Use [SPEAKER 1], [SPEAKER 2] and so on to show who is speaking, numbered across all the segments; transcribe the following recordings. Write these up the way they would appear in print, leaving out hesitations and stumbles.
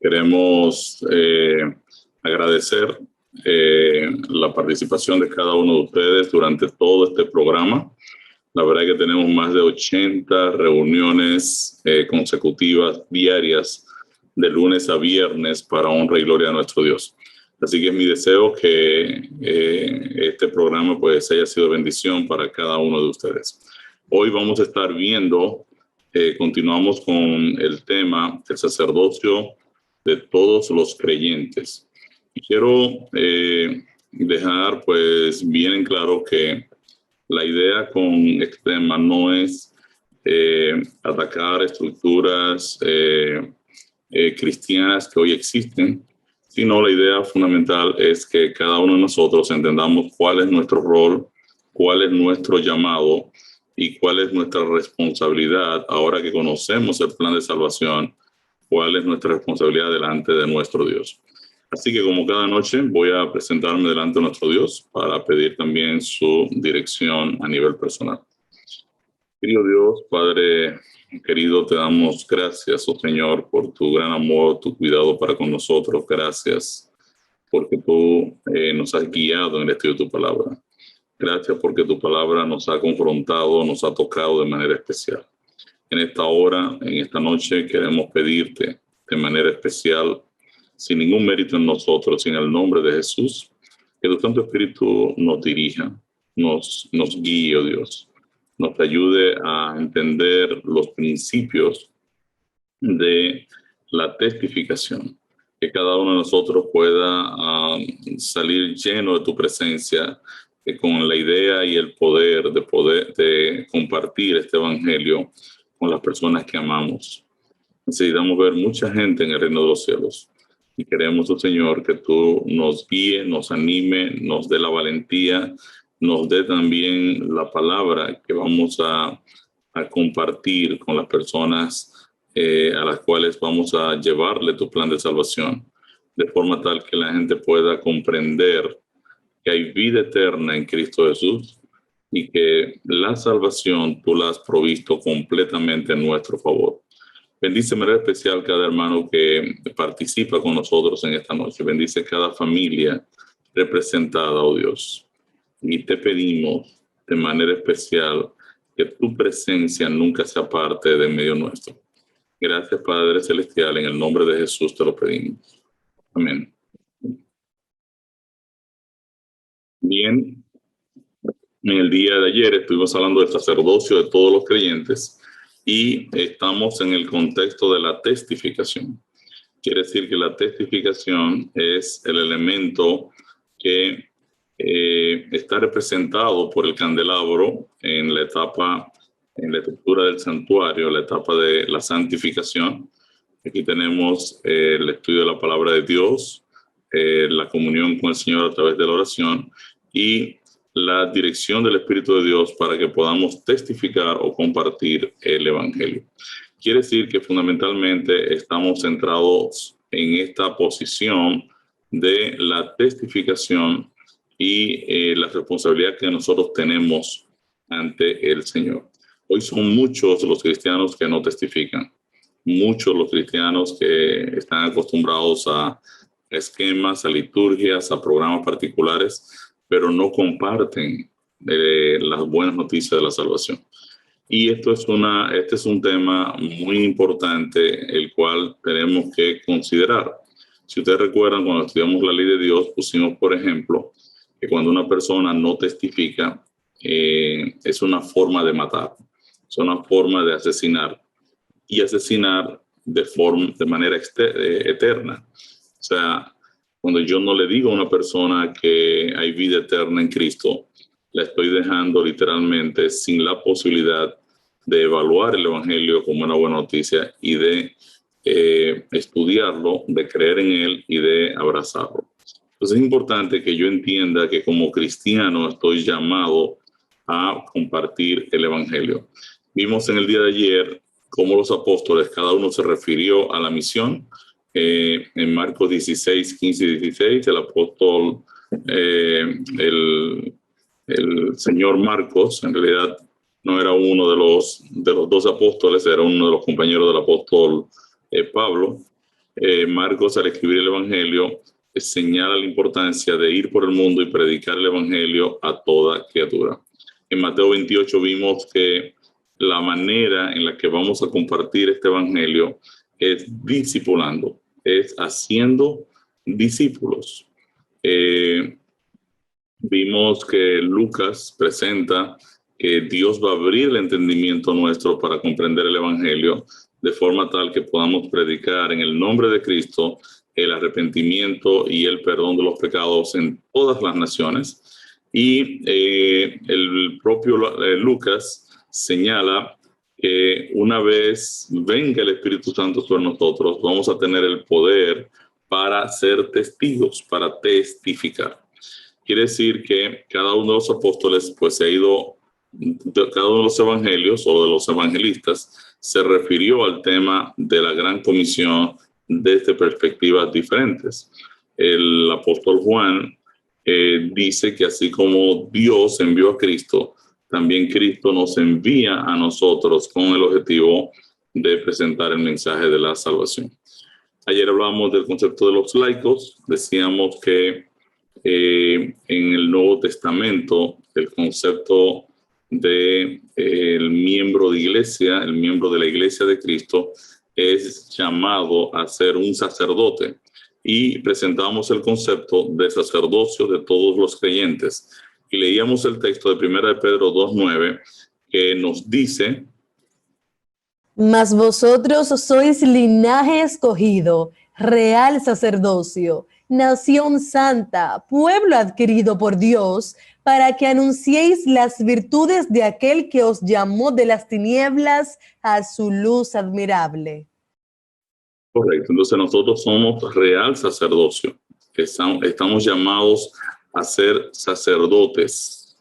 [SPEAKER 1] Queremos agradecer la participación de cada uno de ustedes durante todo este programa. La verdad es que tenemos más de 80 reuniones consecutivas diarias de lunes a viernes para honra y gloria a nuestro Dios. Así que es mi deseo que este programa pues haya sido bendición para cada uno de ustedes. Hoy vamos a estar viendo, continuamos con el tema del sacerdocio de todos los creyentes. Y quiero dejar pues bien en claro que la idea con Extrema no es atacar estructuras cristianas que hoy existen, sino la idea fundamental es que cada uno de nosotros entendamos cuál es nuestro rol, cuál es nuestro llamado y cuál es nuestra responsabilidad ahora que conocemos el plan de salvación, cuál es nuestra responsabilidad delante de nuestro Dios. Así que como cada noche voy a presentarme delante de nuestro Dios para pedir también su dirección a nivel personal. Querido Dios, Padre querido, te damos gracias, oh Señor, por tu gran amor, tu cuidado para con nosotros. Gracias porque tú nos has guiado en el estudio de tu palabra. Gracias porque tu palabra nos ha confrontado, nos ha tocado de manera especial. En esta hora, en esta noche, queremos pedirte de manera especial, sin ningún mérito en nosotros, en el nombre de Jesús, que tu Santo Espíritu nos dirija, nos guíe, oh Dios, nos ayude a entender los principios de la testificación, que cada uno de nosotros pueda salir lleno de tu presencia, con la idea y el poder de compartir este evangelio con las personas que amamos. Necesitamos ver mucha gente en el reino de los cielos y queremos, oh Señor, que tú nos guíe, nos anime, nos dé la valentía, nos dé también la palabra que vamos a compartir con las personas a las cuales vamos a llevarle tu plan de salvación, de forma tal que la gente pueda comprender que hay vida eterna en Cristo Jesús y que la salvación tú la has provisto completamente en nuestro favor. Bendice de manera especial cada hermano que participa con nosotros en esta noche. Bendice cada familia representada, oh Dios. Y te pedimos de manera especial que tu presencia nunca se aparte de medio nuestro. Gracias, Padre Celestial, en el nombre de Jesús te lo pedimos. Amén. Bien, en el día de ayer estuvimos hablando del sacerdocio de todos los creyentes y estamos en el contexto de la testificación. Quiere decir que la testificación es el elemento que está representado por el candelabro en la etapa, en la estructura del santuario, la etapa de la santificación. Aquí tenemos el estudio de la palabra de Dios, la comunión con el Señor a través de la oración y la dirección del Espíritu de Dios para que podamos testificar o compartir el Evangelio. Quiere decir que fundamentalmente estamos centrados en esta posición de la testificación y la responsabilidad que nosotros tenemos ante el Señor. Hoy son muchos los cristianos que no testifican, muchos los cristianos que están acostumbrados a esquemas, a liturgias, a programas particulares, pero no comparten las buenas noticias de la salvación. Y este es un tema muy importante, el cual tenemos que considerar. Si ustedes recuerdan, cuando estudiamos la ley de Dios, pusimos, por ejemplo, que cuando una persona no testifica, es una forma de matar, es una forma de asesinar, y asesinar de manera eterna. O sea, cuando yo no le digo a una persona que hay vida eterna en Cristo, la estoy dejando literalmente sin la posibilidad de evaluar el Evangelio como una buena noticia y de estudiarlo, de creer en él y de abrazarlo. Entonces es importante que yo entienda que como cristiano estoy llamado a compartir el Evangelio. Vimos en el día de ayer cómo los apóstoles, cada uno se refirió a la misión. En Marcos 16, 15 y 16, el apóstol, el señor Marcos, en realidad no era uno de los dos apóstoles, era uno de los compañeros del apóstol Pablo. Marcos, al escribir el Evangelio, señala la importancia de ir por el mundo y predicar el Evangelio a toda criatura. En Mateo 28 vimos que la manera en la que vamos a compartir este Evangelio es discipulando, es haciendo discípulos. Vimos que Lucas presenta que Dios va a abrir el entendimiento nuestro para comprender el Evangelio de forma tal que podamos predicar en el nombre de Cristo el arrepentimiento y el perdón de los pecados en todas las naciones. Y el propio Lucas señala que una vez venga el Espíritu Santo sobre nosotros, vamos a tener el poder para ser testigos, para testificar. Quiere decir que cada uno de los apóstoles pues se ha ido, cada uno de los evangelios o de los evangelistas se refirió al tema de la gran comisión desde perspectivas diferentes. El apóstol Juan dice que así como Dios envió a Cristo, también Cristo nos envía a nosotros con el objetivo de presentar el mensaje de la salvación. Ayer hablábamos del concepto de los laicos, decíamos que en el Nuevo Testamento el concepto de el miembro de iglesia, el miembro de la iglesia de Cristo, es llamado a ser un sacerdote. Y presentamos el concepto de sacerdocio de todos los creyentes. Y leíamos el texto de 1 de Pedro 2:9, que nos dice:
[SPEAKER 2] Mas vosotros sois linaje escogido, real sacerdocio, nación santa, pueblo adquirido por Dios, para que anunciéis las virtudes de aquel que os llamó de las tinieblas a su luz admirable.
[SPEAKER 1] Correcto, entonces nosotros somos real sacerdocio, que estamos llamados a ser sacerdotes.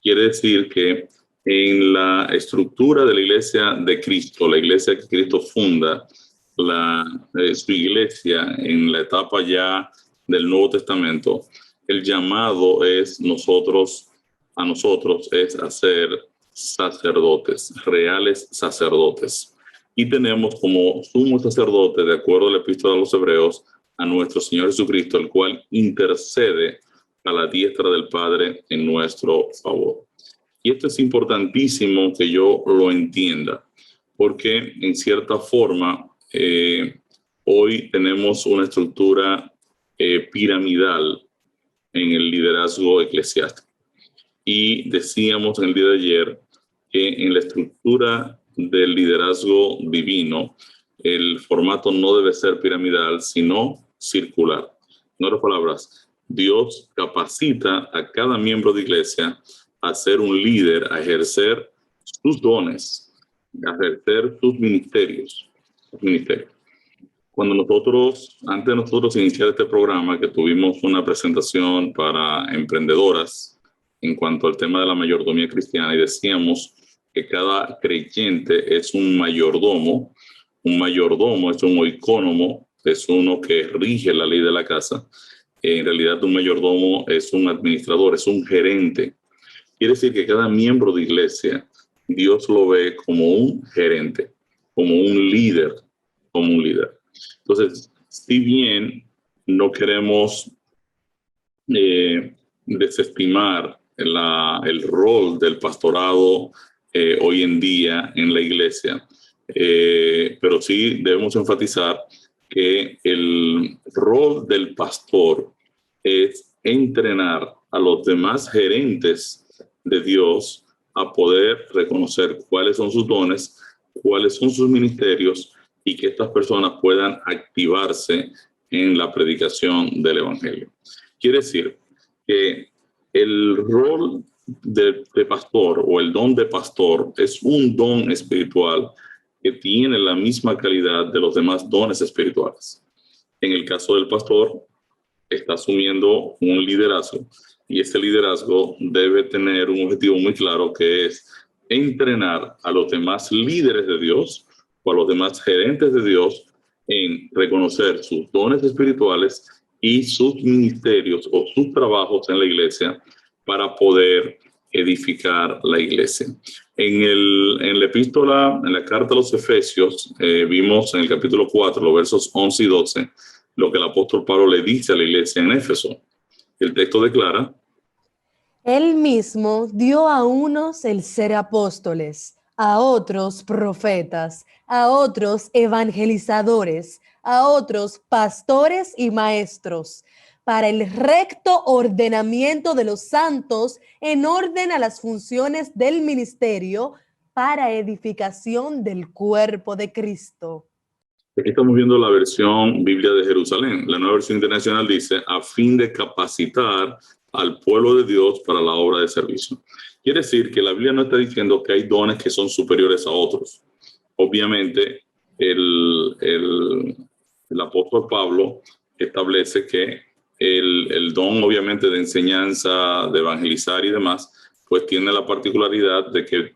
[SPEAKER 1] Quiere decir que en la estructura de la iglesia de Cristo, la iglesia que Cristo funda, su iglesia en la etapa ya del Nuevo Testamento, el llamado es a nosotros es a ser sacerdotes, reales sacerdotes. Y tenemos como sumo sacerdote, de acuerdo a la epístola a los Hebreos, a nuestro Señor Jesucristo, el cual intercede a la diestra del Padre en nuestro favor. Y esto es importantísimo que yo lo entienda, porque en cierta forma hoy tenemos una estructura piramidal en el liderazgo eclesiástico. Y decíamos en el día de ayer que en la estructura del liderazgo divino, el formato no debe ser piramidal, sino circular. En otras palabras, Dios capacita a cada miembro de iglesia a ser un líder, a ejercer sus dones, a ejercer sus ministerios. Cuando antes de nosotros iniciar este programa, que tuvimos una presentación para emprendedoras en cuanto al tema de la mayordomía cristiana, y decíamos que cada creyente es un mayordomo. Un mayordomo es un oicónomo, es uno que rige la ley de la casa. En realidad, un mayordomo es un administrador, es un gerente. Quiere decir que cada miembro de iglesia, Dios lo ve como un gerente, como un líder, Entonces, si bien no queremos desestimar el rol del pastorado hoy en día en la iglesia, pero sí debemos enfatizar que el rol del pastor es entrenar a los demás gerentes de Dios a poder reconocer cuáles son sus dones, cuáles son sus ministerios, y que estas personas puedan activarse en la predicación del Evangelio. Quiere decir que el rol de pastor o el don de pastor es un don espiritual que tiene la misma calidad de los demás dones espirituales. En el caso del pastor, está asumiendo un liderazgo, y ese liderazgo debe tener un objetivo muy claro, que es entrenar a los demás líderes de Dios o a los demás gerentes de Dios en reconocer sus dones espirituales y sus ministerios o sus trabajos en la iglesia para poder edificar la iglesia. En la epístola, en la carta a los Efesios, vimos en el capítulo 4, los versos 11 y 12, lo que el apóstol Pablo le dice a la iglesia en Éfeso. El texto declara:
[SPEAKER 2] Él mismo dio a unos el ser apóstoles, a otros profetas, a otros evangelizadores, a otros pastores y maestros, para el recto ordenamiento de los santos en orden a las funciones del ministerio para edificación del cuerpo de Cristo.
[SPEAKER 1] Aquí estamos viendo la versión Biblia de Jerusalén. La nueva versión internacional dice: a fin de capacitar al pueblo de Dios para la obra de servicio. Quiere decir que la Biblia no está diciendo que hay dones que son superiores a otros. Obviamente, el apóstol Pablo establece que el don, obviamente, de enseñanza, de evangelizar y demás, pues tiene la particularidad de que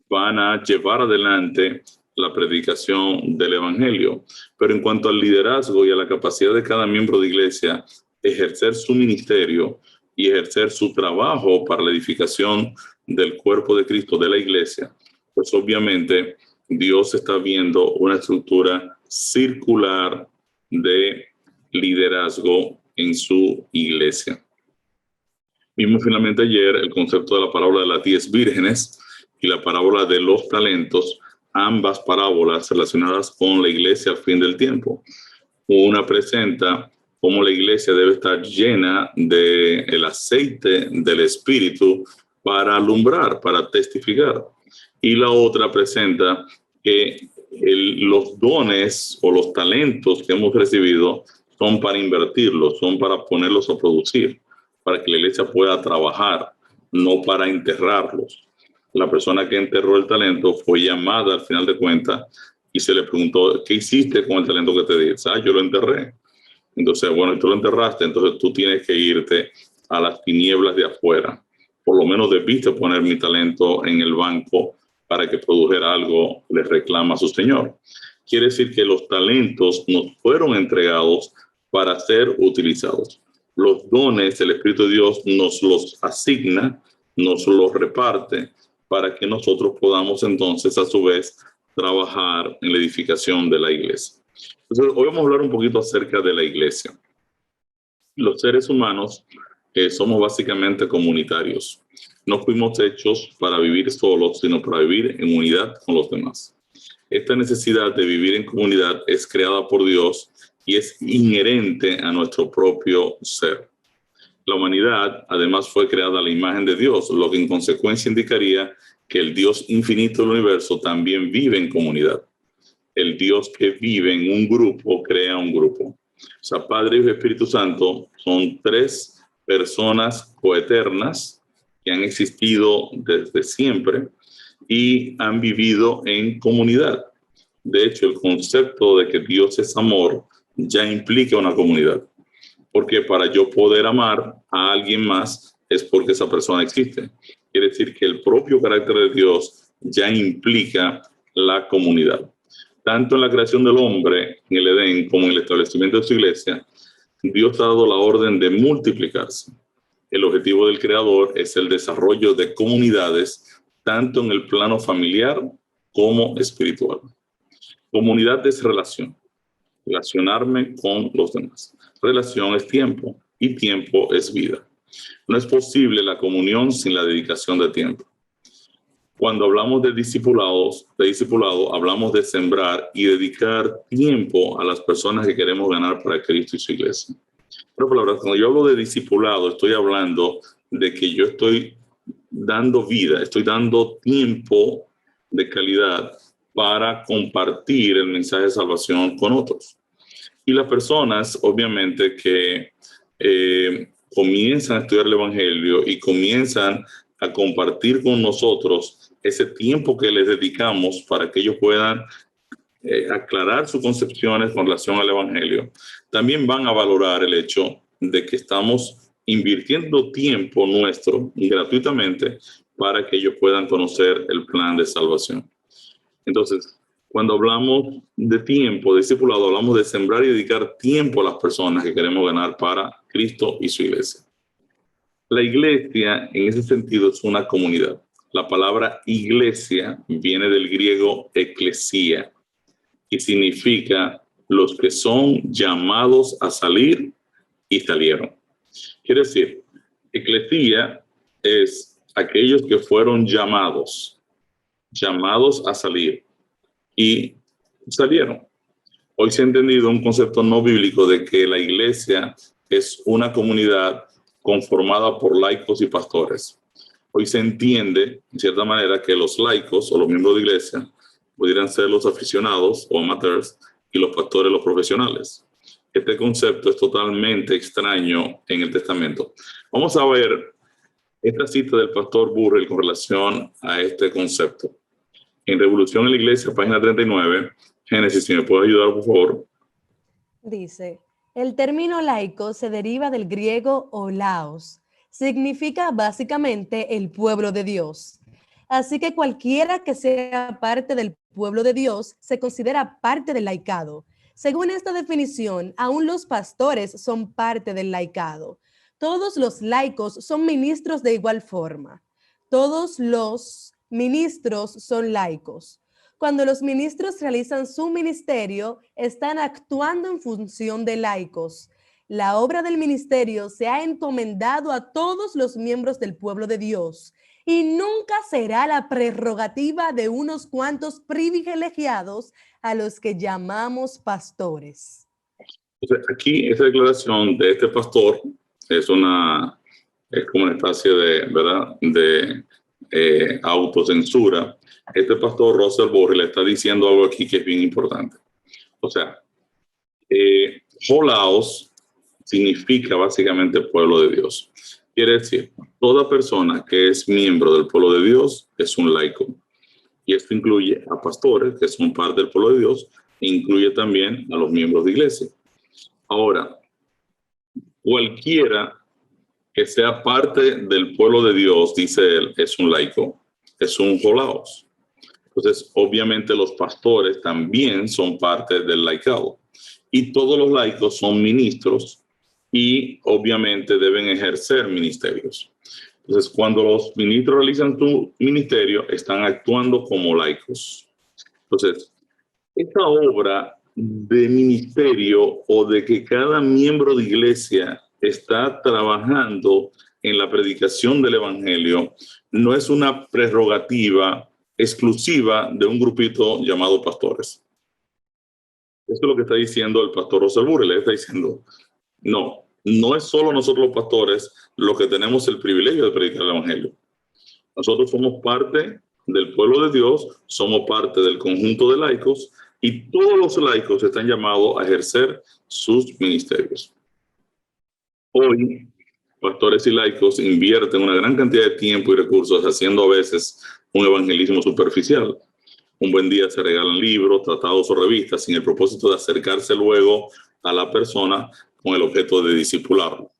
[SPEAKER 1] van a llevar adelante la predicación del evangelio. Pero en cuanto al liderazgo y a la capacidad de cada miembro de iglesia ejercer su ministerio y ejercer su trabajo para la edificación del cuerpo de Cristo, de la iglesia, pues obviamente Dios está viendo una estructura circular de liderazgo en su iglesia. Vimos finalmente ayer el concepto de la parábola de las 10 vírgenes y la parábola de los talentos, ambas parábolas relacionadas con la iglesia al fin del tiempo. Una presenta cómo la iglesia debe estar llena del aceite del Espíritu para alumbrar, para testificar. Y la otra presenta que los dones o los talentos que hemos recibido son para invertirlos, son para ponerlos a producir, para que la iglesia pueda trabajar, no para enterrarlos. La persona que enterró el talento fue llamada al final de cuentas y se le preguntó: ¿qué hiciste con el talento que te di? Yo lo enterré. Entonces, bueno, tú lo enterraste, entonces tú tienes que irte a las tinieblas de afuera. Por lo menos debiste poner mi talento en el banco para que produjera algo, le reclama a su Señor. Quiere decir que los talentos nos fueron entregados para ser utilizados. Los dones, el Espíritu de Dios nos los asigna, nos los reparte para que nosotros podamos entonces a su vez trabajar en la edificación de la iglesia. Entonces, hoy vamos a hablar un poquito acerca de la iglesia. Los seres humanos somos básicamente comunitarios. No fuimos hechos para vivir solos, sino para vivir en unidad con los demás. Esta necesidad de vivir en comunidad es creada por Dios y es inherente a nuestro propio ser. La humanidad, además, fue creada a la imagen de Dios, lo que en consecuencia indicaría que el Dios infinito del universo también vive en comunidad. El Dios que vive en un grupo crea un grupo. O sea, Padre, Hijo y Espíritu Santo son tres personas coeternas que han existido desde siempre y han vivido en comunidad. De hecho, el concepto de que Dios es amor ya implica una comunidad. Porque para yo poder amar a alguien más es porque esa persona existe. Quiere decir que el propio carácter de Dios ya implica la comunidad. Tanto en la creación del hombre, en el Edén, como en el establecimiento de su iglesia, Dios ha dado la orden de multiplicarse. El objetivo del Creador es el desarrollo de comunidades, tanto en el plano familiar como espiritual. Comunidad es relación, relacionarme con los demás. Relación es tiempo y tiempo es vida. No es posible la comunión sin la dedicación de tiempo. Cuando hablamos de discipulado, hablamos de sembrar y dedicar tiempo a las personas que queremos ganar para Cristo y su iglesia. Pero cuando yo hablo de discipulado, estoy hablando de que yo estoy dando vida, estoy dando tiempo de calidad para compartir el mensaje de salvación con otros. Y las personas, obviamente, que comienzan a estudiar el Evangelio y comienzan a compartir con nosotros ese tiempo que les dedicamos para que ellos puedan aclarar sus concepciones con relación al Evangelio, también van a valorar el hecho de que estamos invirtiendo tiempo nuestro gratuitamente para que ellos puedan conocer el plan de salvación. Entonces, cuando hablamos de tiempo, de discipulado, hablamos de sembrar y dedicar tiempo a las personas que queremos ganar para Cristo y su iglesia. La iglesia, en ese sentido, es una comunidad. La palabra iglesia viene del griego eclesia, que significa los que son llamados a salir y salieron. Quiere decir, eclesia es aquellos que fueron llamados a salir y salieron. Hoy se ha entendido un concepto no bíblico de que la iglesia es una comunidad conformada por laicos y pastores. Hoy se entiende, en cierta manera, que los laicos o los miembros de iglesia pudieran ser los aficionados o amateurs y los pastores los profesionales. Este concepto es totalmente extraño en el Testamento. Vamos a ver esta cita del pastor Burrell con relación a este concepto. En Revolución en la Iglesia, página 39, Génesis, si me puede ayudar, por favor.
[SPEAKER 2] Dice, el término laico se deriva del griego olaos. Significa básicamente el pueblo de Dios. Así que cualquiera que sea parte del pueblo de Dios se considera parte del laicado. Según esta definición, aún los pastores son parte del laicado. Todos los laicos son ministros de igual forma. Todos los ministros son laicos. Cuando los ministros realizan su ministerio, están actuando en función de laicos. La obra del ministerio se ha encomendado a todos los miembros del pueblo de Dios y nunca será la prerrogativa de unos cuantos privilegiados a los que llamamos pastores.
[SPEAKER 1] Entonces, aquí esta declaración de este pastor es como una especie de, ¿verdad?, de autocensura. Este pastor Russell Burrell le está diciendo algo aquí que es bien importante. O sea, Holaos significa básicamente pueblo de Dios. Quiere decir, toda persona que es miembro del pueblo de Dios es un laico. Y esto incluye a pastores que son parte del pueblo de Dios, e incluye también a los miembros de iglesia. Ahora, cualquiera que sea parte del pueblo de Dios, dice él, es un laico, es un holaos. Entonces, obviamente los pastores también son parte del laicado. Y todos los laicos son ministros y obviamente deben ejercer ministerios. Entonces, cuando los ministros realizan su ministerio, están actuando como laicos. Entonces, esta obra de ministerio o de que cada miembro de iglesia está trabajando en la predicación del evangelio no es una prerrogativa exclusiva de un grupito llamado pastores. Esto es lo que está diciendo el pastor Russell Burrell. Le está diciendo, no es solo nosotros los pastores los que tenemos el privilegio de predicar el evangelio. Nosotros somos parte del pueblo de Dios, somos parte del conjunto de laicos y todos los laicos están llamados a ejercer sus ministerios. Hoy, pastores y laicos invierten una gran cantidad de tiempo y recursos haciendo a veces un evangelismo superficial. Un buen día se regalan libros, tratados o revistas sin el propósito de acercarse luego a la persona con el objeto de discipularlo.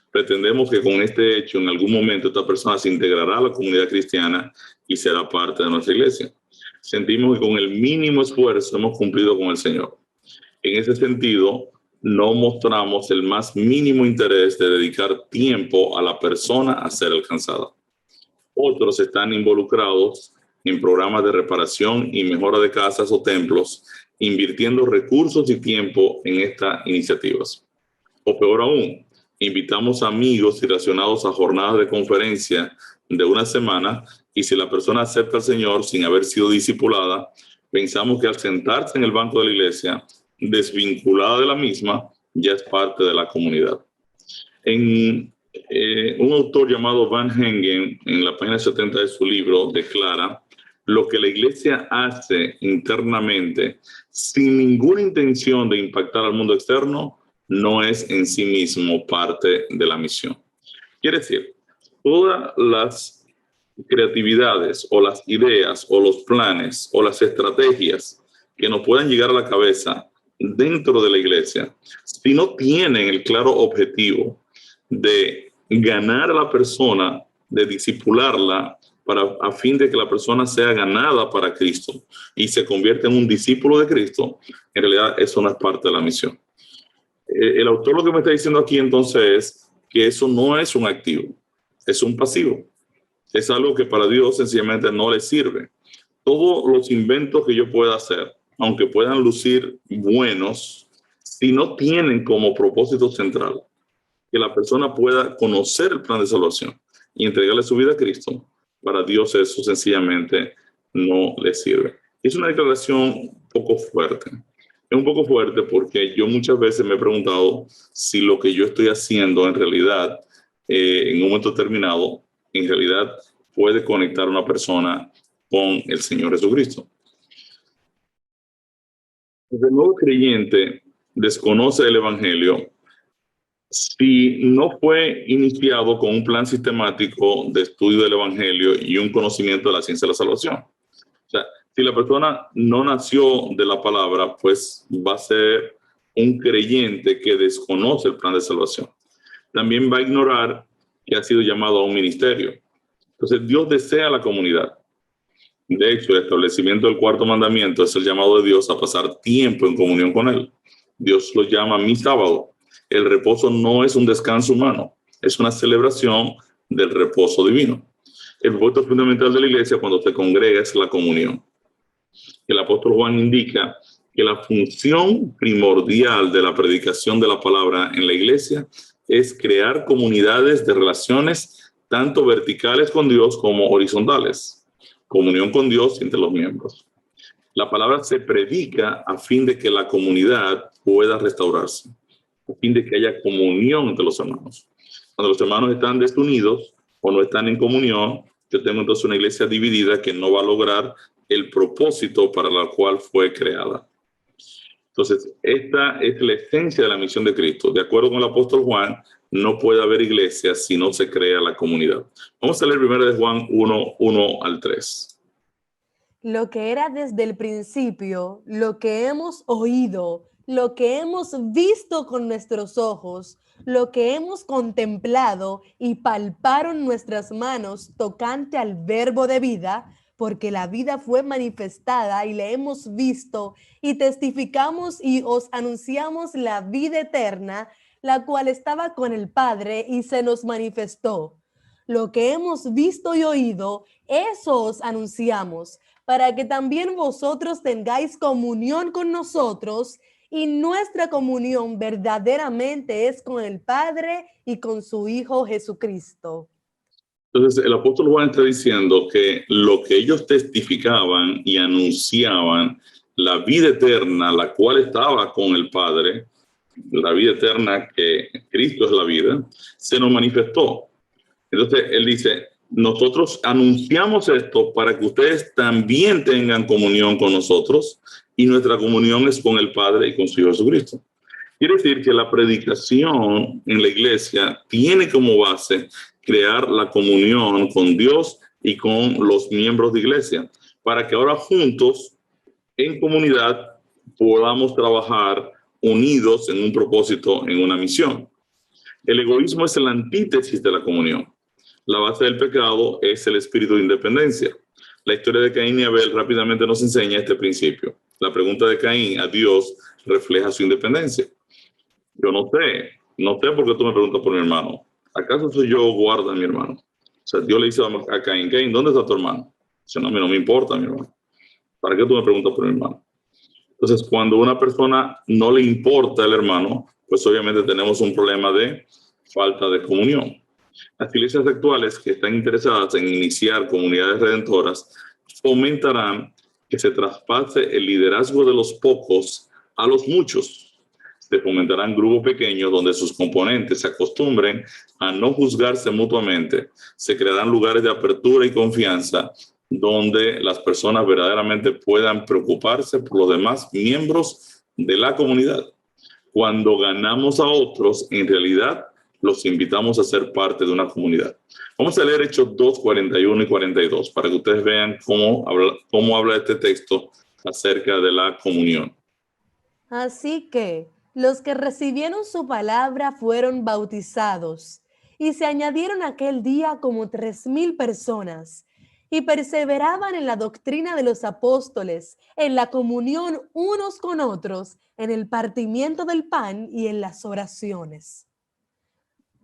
[SPEAKER 1] Pretendemos que con este hecho en algún momento esta persona se integrará a la comunidad cristiana y será parte de nuestra iglesia. Sentimos que con el mínimo esfuerzo hemos cumplido con el Señor. En ese sentido, no mostramos el más mínimo interés de dedicar tiempo a la persona a ser alcanzada. Otros están involucrados en programas de reparación y mejora de casas o templos, invirtiendo recursos y tiempo en estas iniciativas. O peor aún, invitamos amigos relacionados a jornadas de conferencia de una semana y si la persona acepta al Señor sin haber sido discipulada, pensamos que al sentarse en el banco de la iglesia, desvinculada de la misma, ya es parte de la comunidad. Un autor llamado Van Hengen, en la página 70 de su libro, declara: lo que la iglesia hace internamente sin ninguna intención de impactar al mundo externo no es en sí mismo parte de la misión. Quiere decir, todas las creatividades o las ideas o los planes o las estrategias que nos puedan llegar a la cabeza dentro de la iglesia, si no tienen el claro objetivo de ganar a la persona, de discipularla, a fin de que la persona sea ganada para Cristo y se convierta en un discípulo de Cristo, en realidad eso no es parte de la misión. El autor lo que me está diciendo aquí entonces es que eso no es un activo. es un pasivo. Es algo que para Dios sencillamente no le sirve. Todos los inventos que yo pueda hacer, aunque puedan lucir buenos, si no tienen como propósito central que la persona pueda conocer el plan de salvación y entregarle su vida a Cristo, para Dios eso sencillamente no le sirve. Es una declaración un poco fuerte. Es un poco fuerte porque yo muchas veces me he preguntado si lo que yo estoy haciendo en realidad, en un momento determinado, en realidad puede conectar a una persona con el Señor Jesucristo. El nuevo creyente desconoce el Evangelio si no fue iniciado con un plan sistemático de estudio del Evangelio y un conocimiento de la ciencia de la salvación. O sea, si la persona no nació de la palabra, pues va a ser un creyente que desconoce el plan de salvación. También va a ignorar que ha sido llamado a un ministerio. Entonces, Dios desea la comunidad. De hecho, el establecimiento del cuarto mandamiento es el llamado de Dios a pasar tiempo en comunión con Él. Dios lo llama mi sábado. El reposo no es un descanso humano, es una celebración del reposo divino. El propósito fundamental de la iglesia cuando se congrega es la comunión. El apóstol Juan indica que la función primordial de la predicación de la palabra en la iglesia es crear comunidades de relaciones tanto verticales con Dios como horizontales. Comunión con Dios entre los miembros. La palabra se predica a fin de que la comunidad pueda restaurarse, a fin de que haya comunión entre los hermanos. Cuando los hermanos están desunidos o no están en comunión, yo tengo entonces una iglesia dividida que no va a lograr el propósito para el cual fue creada. Entonces, esta es la esencia de la misión de Cristo. De acuerdo con el apóstol Juan, no puede haber iglesia si no se crea la comunidad. Vamos a leer primero de Juan 1, 1 al 3.
[SPEAKER 2] Lo que era desde el principio, lo que hemos oído, lo que hemos visto con nuestros ojos, lo que hemos contemplado y palparon nuestras manos tocante al verbo de vida, porque la vida fue manifestada y la hemos visto y testificamos y os anunciamos la vida eterna, la cual estaba con el Padre y se nos manifestó. Lo que hemos visto y oído, eso os anunciamos, para que también vosotros tengáis comunión con nosotros, y nuestra comunión verdaderamente es con el Padre y con su Hijo Jesucristo.
[SPEAKER 1] Entonces, el apóstol Juan está diciendo que lo que ellos testificaban y anunciaban, la vida eterna, la cual estaba con el Padre, la vida eterna que Cristo es la vida, se nos manifestó. Entonces, él dice, nosotros anunciamos esto para que ustedes también tengan comunión con nosotros, y nuestra comunión es con el Padre y con su Hijo Jesucristo. Quiere decir que la predicación en la iglesia tiene como base crear la comunión con Dios y con los miembros de iglesia, para que ahora juntos, en comunidad, podamos trabajar unidos en un propósito, en una misión. El egoísmo es la antítesis de la comunión. La base del pecado es el espíritu de independencia. La historia de Caín y Abel rápidamente nos enseña este principio. La pregunta de Caín a Dios refleja su independencia. Yo no sé por qué tú me preguntas por mi hermano. ¿Acaso soy yo guarda a mi hermano? O sea, Dios le dice a Caín, Caín, ¿dónde está tu hermano? Dice, no, a mí no me importa mi hermano. ¿Para qué tú me preguntas por mi hermano? Entonces, cuando a una persona no le importa el hermano, pues obviamente tenemos un problema de falta de comunión. Las iglesias actuales que están interesadas en iniciar comunidades redentoras fomentarán que se traspase el liderazgo de los pocos a los muchos. Se fomentarán grupos pequeños donde sus componentes se acostumbren a no juzgarse mutuamente. Se crearán lugares de apertura y confianza donde las personas verdaderamente puedan preocuparse por los demás miembros de la comunidad. Cuando ganamos a otros, en realidad los invitamos a ser parte de una comunidad. Vamos a leer Hechos 2, 41 y 42 para que ustedes vean cómo habla este texto acerca de la comunión.
[SPEAKER 2] Así que los que recibieron su palabra fueron bautizados, y se añadieron aquel día como 3,000 personas, y perseveraban en la doctrina de los apóstoles, en la comunión unos con otros, en el partimiento del pan y en las oraciones.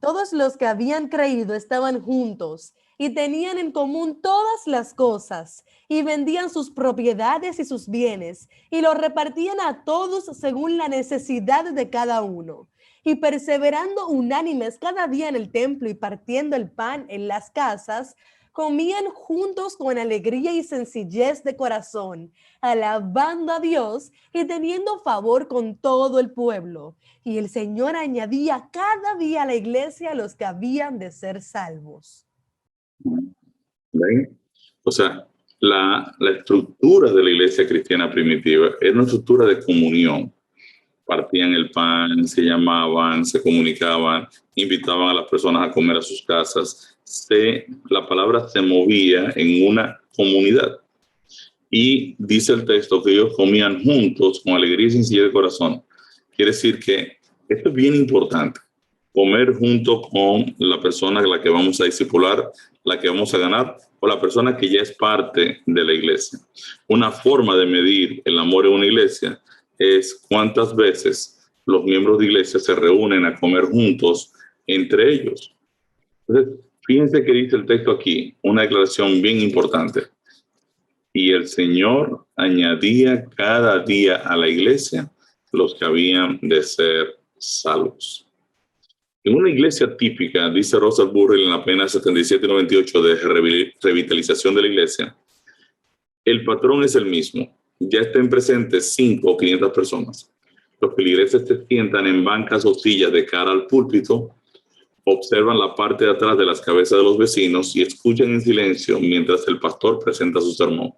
[SPEAKER 2] Todos los que habían creído estaban juntos y tenían en común todas las cosas, y vendían sus propiedades y sus bienes, y los repartían a todos según la necesidad de cada uno. Y perseverando unánimes cada día en el templo y partiendo el pan en las casas, comían juntos con alegría y sencillez de corazón, alabando a Dios y teniendo favor con todo el pueblo. Y el Señor añadía cada día a la iglesia a los que habían de ser salvos.
[SPEAKER 1] ¿Ven? O sea, la estructura de la iglesia cristiana primitiva era una estructura de comunión. Partían el pan, se llamaban, se comunicaban, invitaban a las personas a comer a sus casas. La palabra se movía en una comunidad. Y dice el texto que ellos comían juntos con alegría y sencillez de corazón. Quiere decir que esto es bien importante. Comer junto con la persona a la que vamos a discipular, la que vamos a ganar, o la persona que ya es parte de la iglesia. Una forma de medir el amor en una iglesia es cuántas veces los miembros de iglesia se reúnen a comer juntos entre ellos. Entonces, fíjense que dice el texto aquí, una declaración bien importante. Y el Señor añadía cada día a la iglesia los que habían de ser salvos. En una iglesia típica, dice Russell Burrill en la pena 7798 de revitalización de la iglesia, el patrón es el mismo. Ya estén presentes 5 o 500 personas. Los feligreses se sientan en bancas o sillas de cara al púlpito, observan la parte de atrás de las cabezas de los vecinos y escuchan en silencio mientras el pastor presenta su sermón.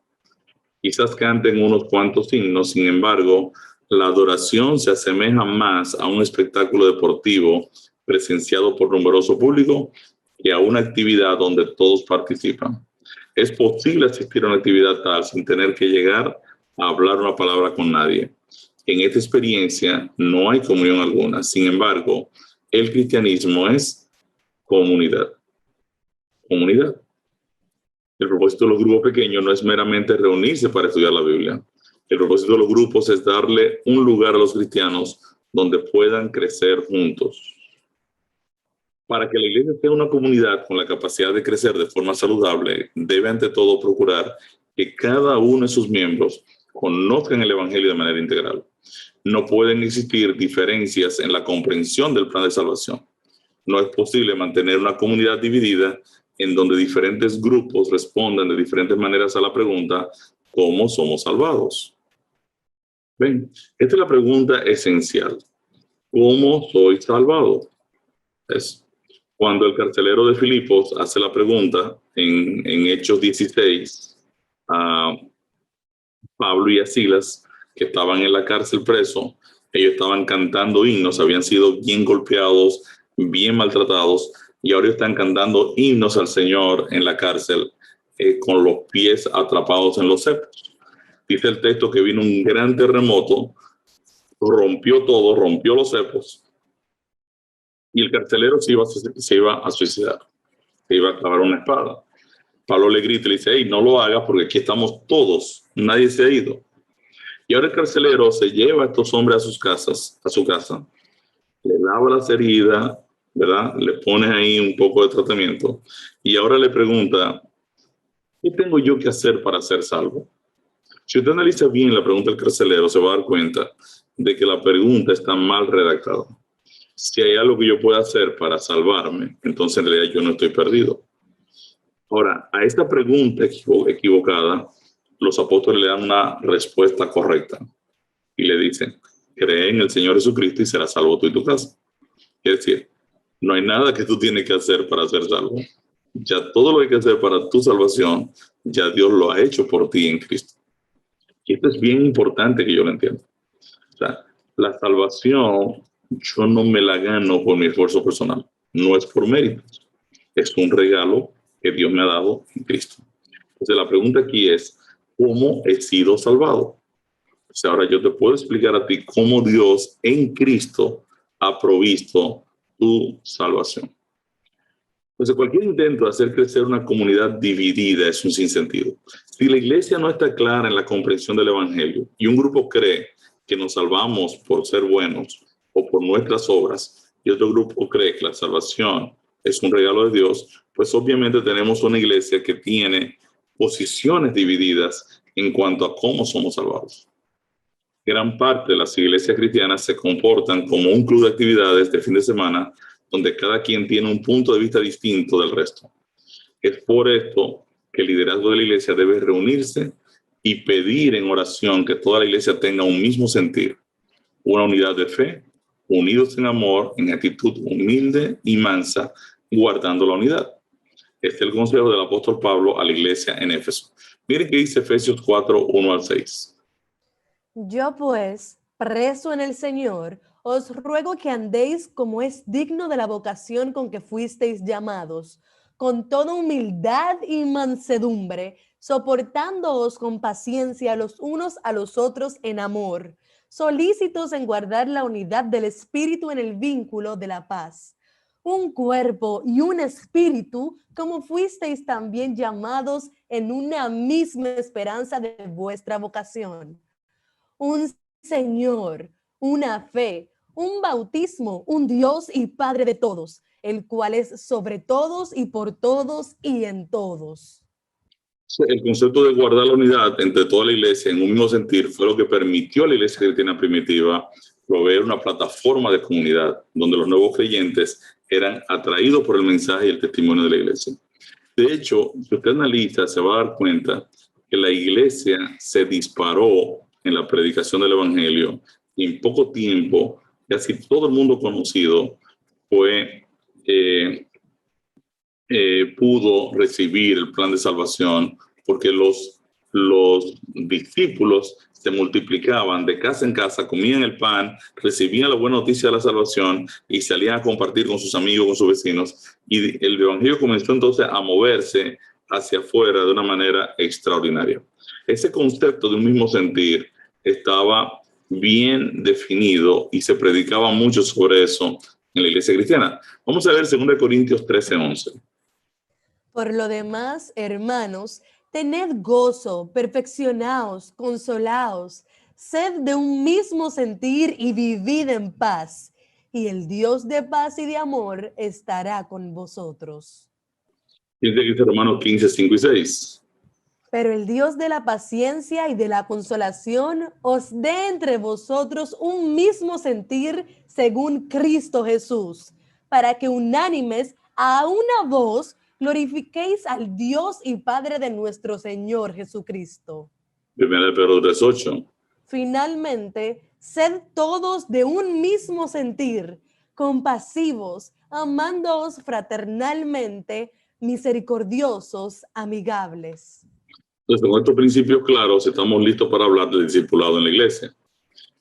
[SPEAKER 1] Quizás canten unos cuantos himnos, sin embargo, la adoración se asemeja más a un espectáculo deportivo presenciado por numeroso público que a una actividad donde todos participan. Es posible asistir a una actividad tal sin tener que llegar a hablar una palabra con nadie. En esta experiencia no hay comunión alguna. Sin embargo, el cristianismo es comunidad. Comunidad. El propósito de los grupos pequeños no es meramente reunirse para estudiar la Biblia. El propósito de los grupos es darle un lugar a los cristianos donde puedan crecer juntos. Para que la iglesia sea una comunidad con la capacidad de crecer de forma saludable, debe ante todo procurar que cada uno de sus miembros conozcan el Evangelio de manera integral. No pueden existir diferencias en la comprensión del plan de salvación. No es posible mantener una comunidad dividida en donde diferentes grupos respondan de diferentes maneras a la pregunta, ¿cómo somos salvados? Ven, esta es la pregunta esencial. ¿Cómo soy salvado? Cuando el carcelero de Filipos hace la pregunta en Hechos 16 a Pablo y a Silas, que estaban en la cárcel preso, ellos estaban cantando himnos, habían sido bien golpeados, bien maltratados, y ahora están cantando himnos al Señor en la cárcel con los pies atrapados en los cepos. Dice el texto que vino un gran terremoto, rompió todo, rompió los cepos, y el carcelero se iba a suicidar, se iba a clavar una espada. Pablo le grita y le dice, hey, no lo hagas porque aquí estamos todos, nadie se ha ido. Y ahora el carcelero se lleva a estos hombres a su casa, le lava las heridas, ¿verdad? Le pone ahí un poco de tratamiento y ahora le pregunta, ¿qué tengo yo que hacer para ser salvo? Si usted analiza bien la pregunta del carcelero, se va a dar cuenta de que la pregunta está mal redactada. Si hay algo que yo pueda hacer para salvarme, entonces en realidad yo no estoy perdido. Ahora, a esta pregunta equivocada, los apóstoles le dan una respuesta correcta y le dicen, cree en el Señor Jesucristo y serás salvo tú y tu casa. Es decir, no hay nada que tú tienes que hacer para ser salvo. Ya todo lo que hay que hacer para tu salvación, ya Dios lo ha hecho por ti en Cristo. Y esto es bien importante que yo lo entienda. O sea, la salvación yo no me la gano por mi esfuerzo personal. No es por méritos. Es un regalo que Dios me ha dado en Cristo. Entonces la pregunta aquí es, ¿cómo he sido salvado? O sea, ahora yo te puedo explicar a ti cómo Dios en Cristo ha provisto tu salvación. Entonces cualquier intento de hacer crecer una comunidad dividida es un sinsentido. Si la iglesia no está clara en la comprensión del Evangelio y un grupo cree que nos salvamos por ser buenos o por nuestras obras, y otro grupo cree que la salvación es un regalo de Dios, pues obviamente tenemos una iglesia que tiene posiciones divididas en cuanto a cómo somos salvados. Gran parte de las iglesias cristianas se comportan como un club de actividades de fin de semana donde cada quien tiene un punto de vista distinto del resto. Es por esto que el liderazgo de la iglesia debe reunirse y pedir en oración que toda la iglesia tenga un mismo sentir, una unidad de fe, unidos en amor, en actitud humilde y mansa, guardando la unidad. Este es el consejo del apóstol Pablo a la iglesia en Éfeso. Miren qué dice Efesios 4, 1 al 6.
[SPEAKER 2] Yo pues, preso en el Señor, os ruego que andéis como es digno de la vocación con que fuisteis llamados, con toda humildad y mansedumbre, soportándoos con paciencia los unos a los otros en amor, solícitos en guardar la unidad del Espíritu en el vínculo de la paz. Un cuerpo y un espíritu, como fuisteis también llamados en una misma esperanza de vuestra vocación. Un Señor, una fe, un bautismo, un Dios y Padre de todos, el cual es sobre todos y por todos y en todos.
[SPEAKER 1] El concepto de guardar la unidad entre toda la iglesia en un mismo sentir fue lo que permitió a la iglesia cristiana primitiva proveer una plataforma de comunidad donde los nuevos creyentes eran atraídos por el mensaje y el testimonio de la iglesia. De hecho, si usted analiza, se va a dar cuenta que la iglesia se disparó en la predicación del evangelio y en poco tiempo casi todo el mundo conocido pudo recibir el plan de salvación porque los discípulos se multiplicaban de casa en casa, comían el pan, recibían la buena noticia de la salvación y salían a compartir con sus amigos, con sus vecinos. Y el evangelio comenzó entonces a moverse hacia afuera de una manera extraordinaria. Ese concepto de un mismo sentir estaba bien definido y se predicaba mucho sobre eso en la iglesia cristiana. Vamos a ver 2 Corintios 13:11.
[SPEAKER 2] Por lo demás, hermanos, tened gozo, perfeccionaos, consolaos, sed de un mismo sentir y vivid en paz. Y el Dios de paz y de amor estará con vosotros.
[SPEAKER 1] Dice Romanos 15:5 y 6.
[SPEAKER 2] Pero el Dios de la paciencia y de la consolación os dé entre vosotros un mismo sentir según Cristo Jesús, para que unánimes a una voz glorifiquéis al Dios y Padre de nuestro Señor Jesucristo.
[SPEAKER 1] 1 Pedro 3:8.
[SPEAKER 2] Finalmente, sed todos de un mismo sentir, compasivos, amándoos fraternalmente, misericordiosos, amigables.
[SPEAKER 1] Entonces, con estos principios claros, estamos listos para hablar del discipulado en la iglesia.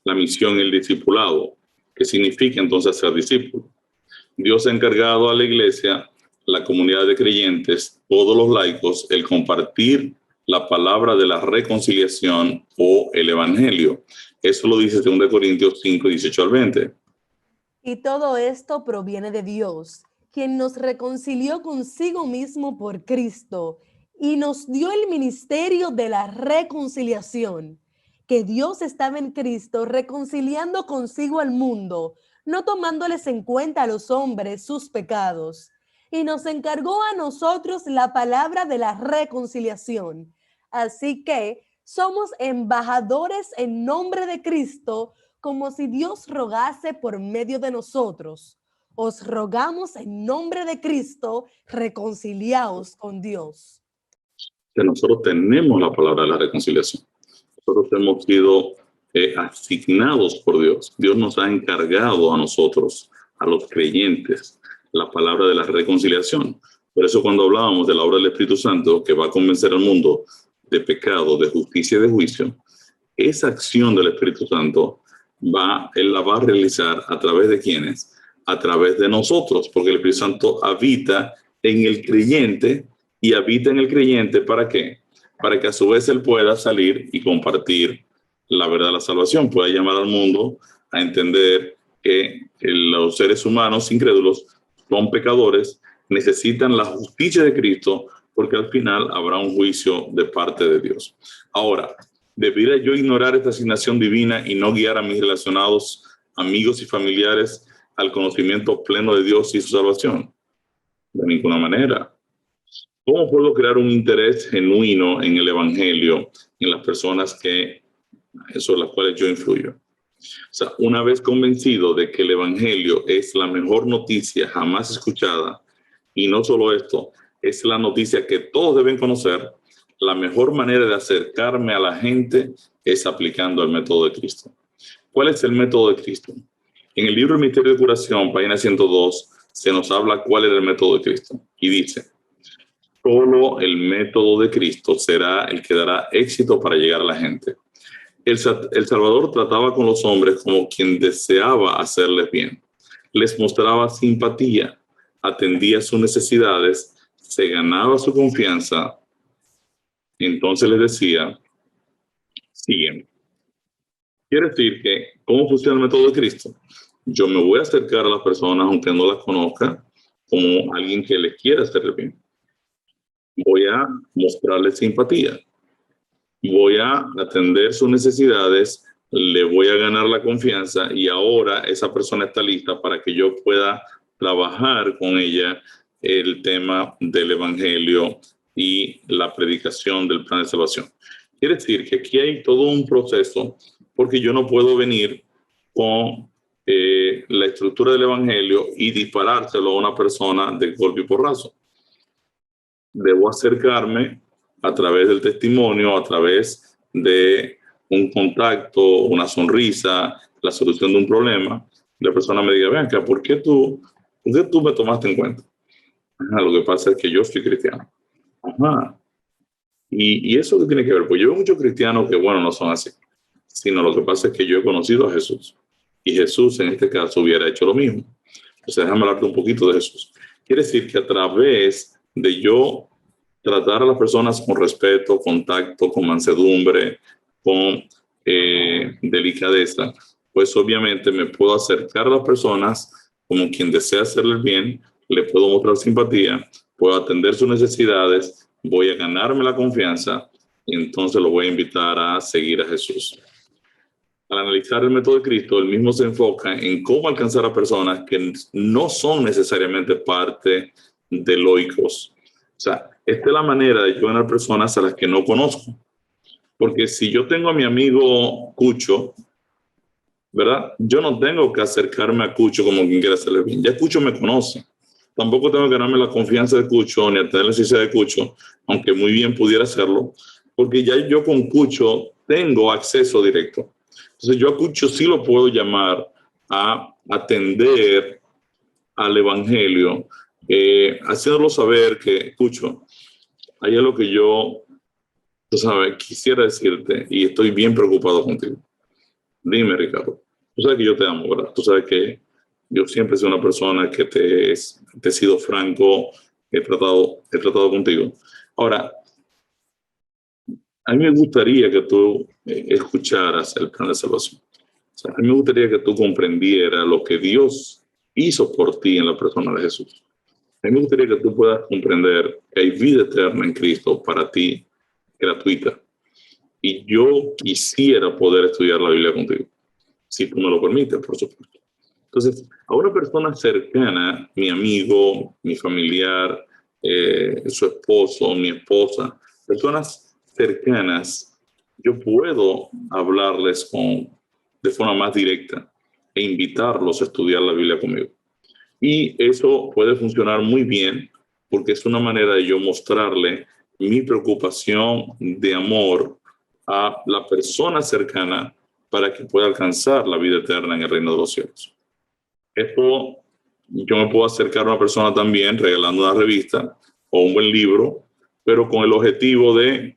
[SPEAKER 1] La misión y el discipulado, ¿qué significa entonces ser discípulo? Dios ha encargado a la iglesia, la comunidad de creyentes, todos los laicos, el compartir la palabra de la reconciliación o el evangelio. Eso lo dice 2 Corintios 5:18 al 20.
[SPEAKER 2] Y todo esto proviene de Dios, quien nos reconcilió consigo mismo por Cristo y nos dio el ministerio de la reconciliación, que Dios estaba en Cristo reconciliando consigo al mundo, no tomándoles en cuenta a los hombres sus pecados, y nos encargó a nosotros la palabra de la reconciliación. Así que somos embajadores en nombre de Cristo, como si Dios rogase por medio de nosotros. Os rogamos en nombre de Cristo, reconciliaos con Dios.
[SPEAKER 1] Que nosotros tenemos la palabra de la reconciliación. Nosotros hemos sido asignados por Dios. Dios nos ha encargado a nosotros, a los creyentes, la palabra de la reconciliación. Por eso cuando hablábamos de la obra del Espíritu Santo, que va a convencer al mundo de pecado, de justicia y de juicio, esa acción del Espíritu Santo Él la va a realizar a través de ¿quiénes? A través de nosotros, porque el Espíritu Santo habita en el creyente y habita en el creyente ¿para qué? Para que a su vez él pueda salir y compartir la verdad de la salvación, pueda llamar al mundo a entender que los seres humanos incrédulos son pecadores, necesitan la justicia de Cristo, porque al final habrá un juicio de parte de Dios. Ahora, ¿debería yo ignorar esta asignación divina y no guiar a mis relacionados, amigos y familiares al conocimiento pleno de Dios y su salvación? De ninguna manera. ¿Cómo puedo crear un interés genuino en el Evangelio, en las personas sobre las cuales yo influyo? O sea, una vez convencido de que el Evangelio es la mejor noticia jamás escuchada, y no solo esto, es la noticia que todos deben conocer, la mejor manera de acercarme a la gente es aplicando el método de Cristo. ¿Cuál es el método de Cristo? En el libro El Misterio de Curación, página 102, se nos habla cuál es el método de Cristo. Y dice: solo el método de Cristo será el que dará éxito para llegar a la gente. El Salvador trataba con los hombres como quien deseaba hacerles bien. Les mostraba simpatía, atendía sus necesidades, se ganaba su confianza. Entonces les decía: sígueme. Quiere decir que, ¿cómo funciona el método de Cristo? Yo me voy a acercar a las personas, aunque no las conozca, como alguien que les quiera hacerle bien. Voy a mostrarles simpatía. Voy a atender sus necesidades, le voy a ganar la confianza, y ahora esa persona está lista para que yo pueda trabajar con ella el tema del Evangelio y la predicación del plan de salvación. Quiere decir que aquí hay todo un proceso, porque yo no puedo venir con la estructura del Evangelio y disparárselo a una persona de golpe y porrazo. Debo acercarme a través del testimonio, a través de un contacto, una sonrisa, la solución de un problema. La persona me diga: ven acá, ¿por qué tú me tomaste en cuenta? Lo que pasa es que yo soy cristiano. Ajá. ¿Y eso qué tiene que ver? Pues yo veo muchos cristianos que, bueno, no son así, sino lo que pasa es que yo he conocido a Jesús, y Jesús en este caso hubiera hecho lo mismo. Entonces déjame hablarte un poquito de Jesús. Quiere decir que a través de yo tratar a las personas con respeto, con tacto, con mansedumbre, con delicadeza, pues obviamente me puedo acercar a las personas como quien desea hacerle el bien, le puedo mostrar simpatía, puedo atender sus necesidades, voy a ganarme la confianza, y entonces lo voy a invitar a seguir a Jesús. Al analizar el método de Cristo, él mismo se enfoca en cómo alcanzar a personas que no son necesariamente parte de laicos. O sea, esta es la manera de yo ganar personas a las que no conozco. Porque si yo tengo a mi amigo Cucho, ¿verdad? Yo no tengo que acercarme a Cucho como quien quiera hacerle bien. Ya Cucho me conoce. Tampoco tengo que ganarme la confianza de Cucho ni atender la necesidad de Cucho, aunque muy bien pudiera hacerlo, porque ya yo con Cucho tengo acceso directo. Entonces yo a Cucho sí lo puedo llamar a atender al Evangelio, haciéndolo saber que, Cucho, hay algo que yo, tú sabes, quisiera decirte y estoy bien preocupado contigo. Dime, Ricardo, tú sabes que yo te amo, ¿verdad? Tú sabes que yo siempre he sido una persona que te he sido franco, he tratado contigo. Ahora, a mí me gustaría que tú escucharas el plan de salvación. O sea, a mí me gustaría que tú comprendieras lo que Dios hizo por ti en la persona de Jesús. A mí me gustaría que tú puedas comprender que hay vida eterna en Cristo para ti, gratuita. Y yo quisiera poder estudiar la Biblia contigo, si tú me lo permites, por supuesto. Entonces, a una persona cercana, mi amigo, mi familiar, su esposo, mi esposa, personas cercanas, yo puedo hablarles de forma más directa e invitarlos a estudiar la Biblia conmigo. Y eso puede funcionar muy bien porque es una manera de yo mostrarle mi preocupación de amor a la persona cercana para que pueda alcanzar la vida eterna en el reino de los cielos. Esto, yo me puedo acercar a una persona también regalando una revista o un buen libro, pero con el objetivo de,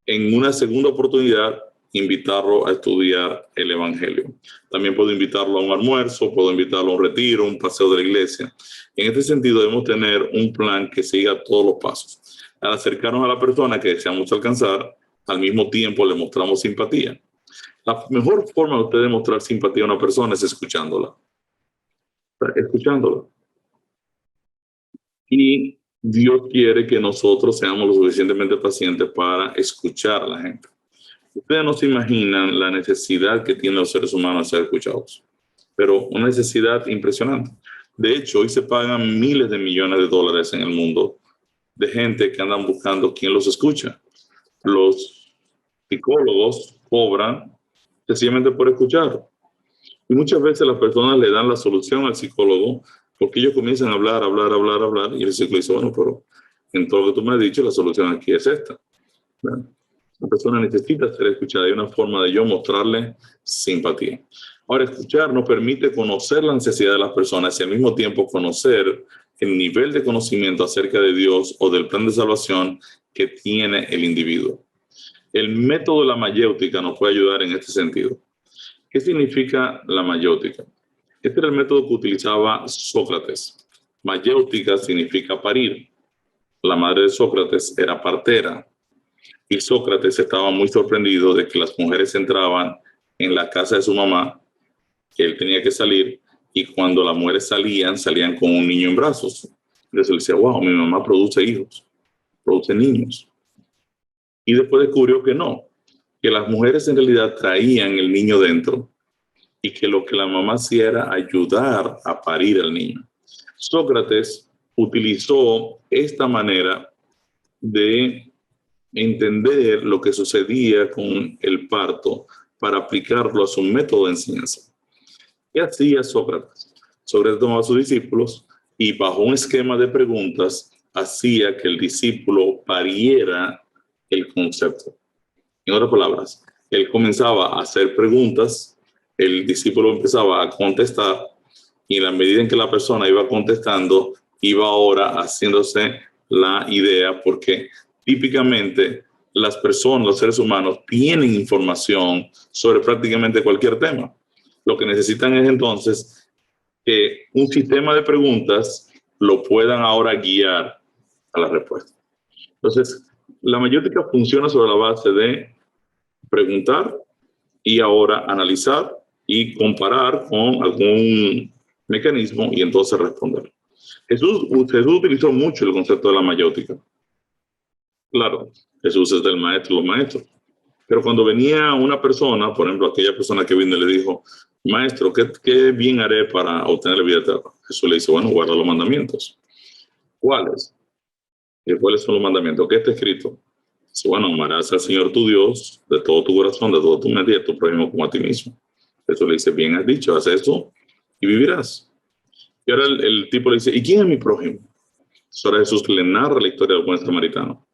[SPEAKER 1] en una segunda oportunidad, invitarlo a estudiar el Evangelio. También puedo invitarlo a un almuerzo, puedo invitarlo a un retiro, un paseo de la iglesia. En este sentido, debemos tener un plan que siga todos los pasos. Al acercarnos a la persona que deseamos alcanzar, al mismo tiempo le mostramos simpatía. La mejor forma de usted demostrar simpatía a una persona es escuchándola. Escuchándola. Y Dios quiere que nosotros seamos lo suficientemente pacientes para escuchar a la gente. Ustedes no se imaginan la necesidad que tienen los seres humanos de ser escuchados. pero una necesidad impresionante. De hecho, hoy se pagan miles de millones de dólares en el mundo de gente que andan buscando quién los escucha. Los psicólogos cobran sencillamente por escuchar. Y muchas veces las personas le dan la solución al psicólogo porque ellos comienzan a hablar, y el psicólogo dice, bueno, pero en todo lo que tú me has dicho, la solución aquí es esta. ¿Verdad? La persona necesita ser escuchada. Hay una forma de yo mostrarle simpatía. Ahora, escuchar nos permite conocer la necesidad de las personas y al mismo tiempo conocer el nivel de conocimiento acerca de Dios o del plan de salvación que tiene el individuo. El método de la mayéutica nos puede ayudar en este sentido. ¿Qué significa la mayéutica? Este era el método que utilizaba Sócrates. Mayéutica significa parir. La madre de Sócrates era partera. Y Sócrates estaba muy sorprendido de que las mujeres entraban en la casa de su mamá, que él tenía que salir, y cuando las mujeres salían con un niño en brazos. Entonces él decía, wow, mi mamá produce hijos, produce niños. Y después descubrió que no, que las mujeres en realidad traían el niño dentro y que lo que la mamá hacía era ayudar a parir al niño. Sócrates utilizó esta manera de entender lo que sucedía con el parto para aplicarlo a su método de enseñanza. ¿Qué hacía Sócrates? Sócrates tomaba a sus discípulos y bajo un esquema de preguntas hacía que el discípulo pariera el concepto. En otras palabras, él comenzaba a hacer preguntas, el discípulo empezaba a contestar y en la medida en que la persona iba contestando, iba ahora haciéndose la idea, porque típicamente las personas, los seres humanos, tienen información sobre prácticamente cualquier tema. Lo que necesitan es entonces que un sistema de preguntas lo puedan ahora guiar a la respuesta. Entonces, la mayéutica funciona sobre la base de preguntar y ahora analizar y comparar con algún mecanismo y entonces responder. Jesús utilizó mucho el concepto de la mayéutica. Claro, Jesús es del maestro de los maestros. Pero cuando venía una persona, por ejemplo, aquella persona que vino y le dijo, maestro, ¿qué bien haré para obtener la vida eterna? Jesús le dice, bueno, guarda los mandamientos. ¿Cuáles? ¿Cuáles son los mandamientos? ¿Qué está escrito? Dice, bueno, amarás al Señor tu Dios de todo tu corazón, de todo tu mente y a tu prójimo como a ti mismo. Jesús le dice, bien has dicho, haz eso y vivirás. Y ahora el tipo le dice, ¿y quién es mi prójimo? Ahora Jesús le narra la historia del buen samaritano.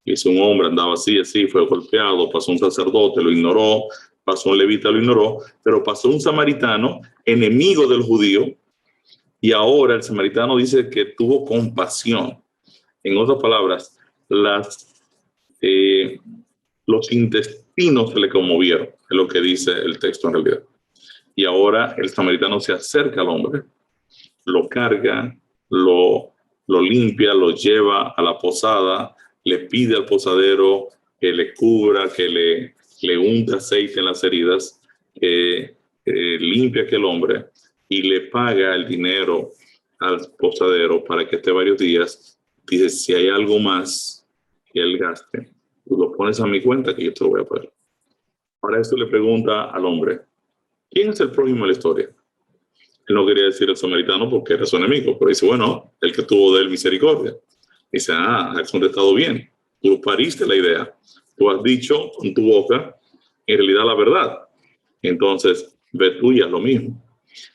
[SPEAKER 1] Dice, un hombre andaba así, fue golpeado, pasó un sacerdote, lo ignoró, pasó un levita, lo ignoró, pero pasó un samaritano, enemigo del judío, y ahora el samaritano dice que tuvo compasión. En otras palabras, los intestinos se le conmovieron, es lo que dice el texto en realidad. Y ahora el samaritano se acerca al hombre, lo carga, lo limpia, lo lleva a la posada, le pide al posadero que le cubra, que le unte aceite en las heridas, que limpie a aquel hombre y le paga el dinero al posadero para que esté varios días. Dice, si hay algo más que él gaste, tú lo pones a mi cuenta que yo te lo voy a pagar. Ahora esto le pregunta al hombre, ¿quién es el prójimo de la historia? Él no quería decir el samaritano porque era su enemigo, pero dice, bueno, el que tuvo de él misericordia. Dice, has contestado bien. Tú pariste la idea. Tú has dicho con tu boca, en realidad, la verdad. Entonces, ve tú y haz lo mismo.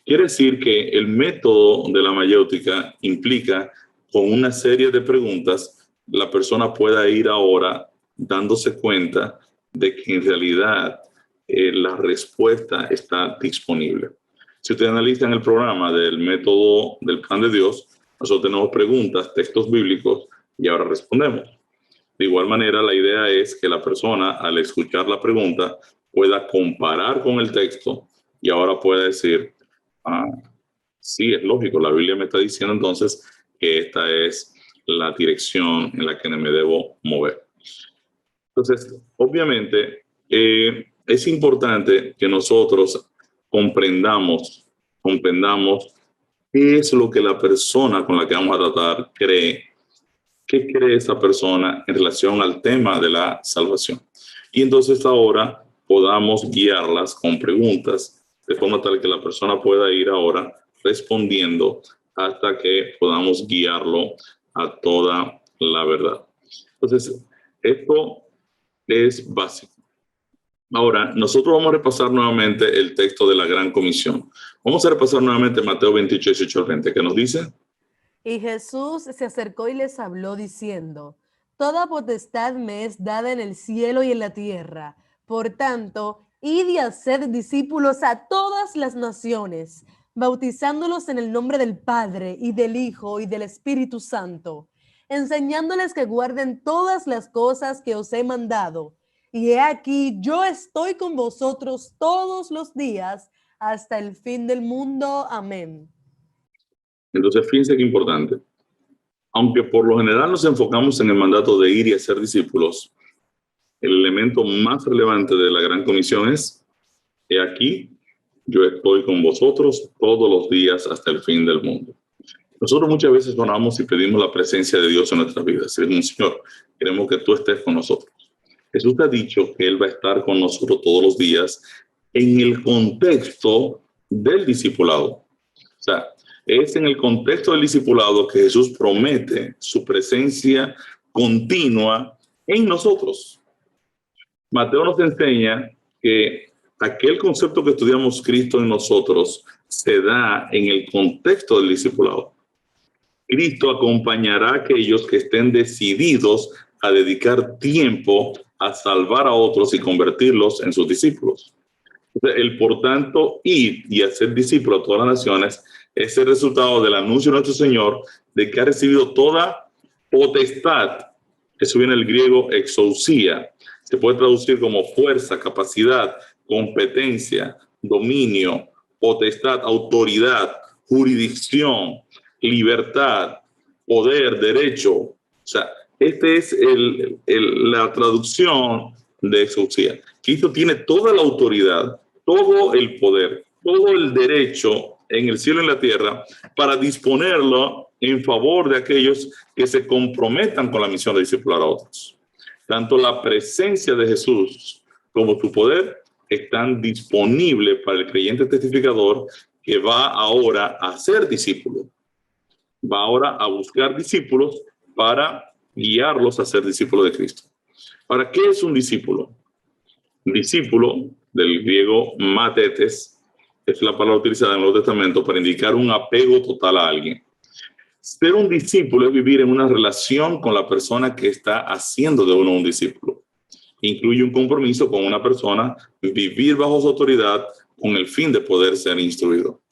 [SPEAKER 1] Quiere decir que el método de la mayéutica implica, con una serie de preguntas, la persona pueda ir ahora dándose cuenta de que en realidad la respuesta está disponible. Si ustedes analizan el programa del método del plan de Dios, nosotros tenemos preguntas, textos bíblicos, y ahora respondemos. De igual manera, la idea es que la persona, al escuchar la pregunta, pueda comparar con el texto y ahora pueda decir, sí, es lógico, la Biblia me está diciendo entonces que esta es la dirección en la que me debo mover. Entonces, obviamente, es importante que nosotros comprendamos qué es lo que la persona con la que vamos a tratar cree. ¿Qué cree esa persona en relación al tema de la salvación? Y entonces ahora podamos guiarlas con preguntas de forma tal que la persona pueda ir ahora respondiendo hasta que podamos guiarlo a toda la verdad. Entonces, esto es básico. Ahora, nosotros vamos a repasar nuevamente el texto de la Gran Comisión. Vamos a repasar nuevamente Mateo 28, 18 al 20, que nos dice:
[SPEAKER 2] Y Jesús se acercó y les habló diciendo: Toda potestad me es dada en el cielo y en la tierra. Por tanto, id y haced discípulos a todas las naciones, bautizándolos en el nombre del Padre y del Hijo y del Espíritu Santo, enseñándoles que guarden todas las cosas que os he mandado. Y he aquí, yo estoy con vosotros todos los días hasta el fin del mundo. Amén.
[SPEAKER 1] Entonces, fíjense qué importante. Aunque por lo general nos enfocamos en el mandato de ir y hacer discípulos, el elemento más relevante de la Gran Comisión es: he aquí, yo estoy con vosotros todos los días hasta el fin del mundo. Nosotros muchas veces oramos y pedimos la presencia de Dios en nuestras vidas. Decimos: Señor, queremos que tú estés con nosotros. Jesús te ha dicho que Él va a estar con nosotros todos los días en el contexto del discipulado. O sea, es en el contexto del discipulado que Jesús promete su presencia continua en nosotros. Mateo nos enseña que aquel concepto que estudiamos, Cristo en nosotros, se da en el contexto del discipulado. Cristo acompañará a aquellos que estén decididos a dedicar tiempo a salvar a otros y convertirlos en sus discípulos. El por tanto ir y hacer discípulos a todas las naciones es el resultado del anuncio de nuestro Señor de que ha recibido toda potestad. Eso viene del griego exousia. Se puede traducir como fuerza, capacidad, competencia, dominio, potestad, autoridad, jurisdicción, libertad, poder, derecho. O sea, este es la traducción de exousia. Cristo tiene toda la autoridad, todo el poder, todo el derecho en el cielo y en la tierra para disponerlo en favor de aquellos que se comprometan con la misión de discipular a otros. Tanto la presencia de Jesús como su poder están disponibles para el creyente testificador que va ahora a ser discípulo. Va ahora a buscar discípulos para guiarlos a ser discípulos de Cristo. ¿Para qué es un discípulo? Discípulo, del griego matetes, es la palabra utilizada en el Nuevo Testamento para indicar un apego total a alguien. Ser un discípulo es vivir en una relación con la persona que está haciendo de uno un discípulo. Incluye un compromiso con una persona, vivir bajo su autoridad con el fin de poder ser instruido.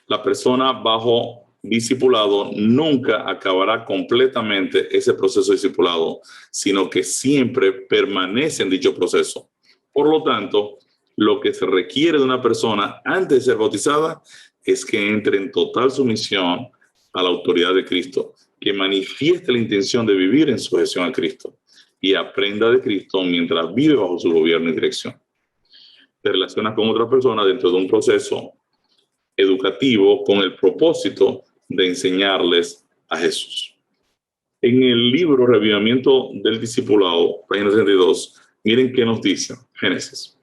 [SPEAKER 1] La persona bajo discipulado nunca acabará completamente ese proceso de discipulado, sino que siempre permanece en dicho proceso. Por lo tanto, lo que se requiere de una persona antes de ser bautizada es que entre en total sumisión a la autoridad de Cristo, que manifieste la intención de vivir en sujeción a Cristo y aprenda de Cristo mientras vive bajo su gobierno y dirección. Te relacionas con otra persona dentro de un proceso educativo con el propósito de enseñarles a Jesús. En el libro Revivimiento del Discipulado, página 62, miren qué nos dice Génesis.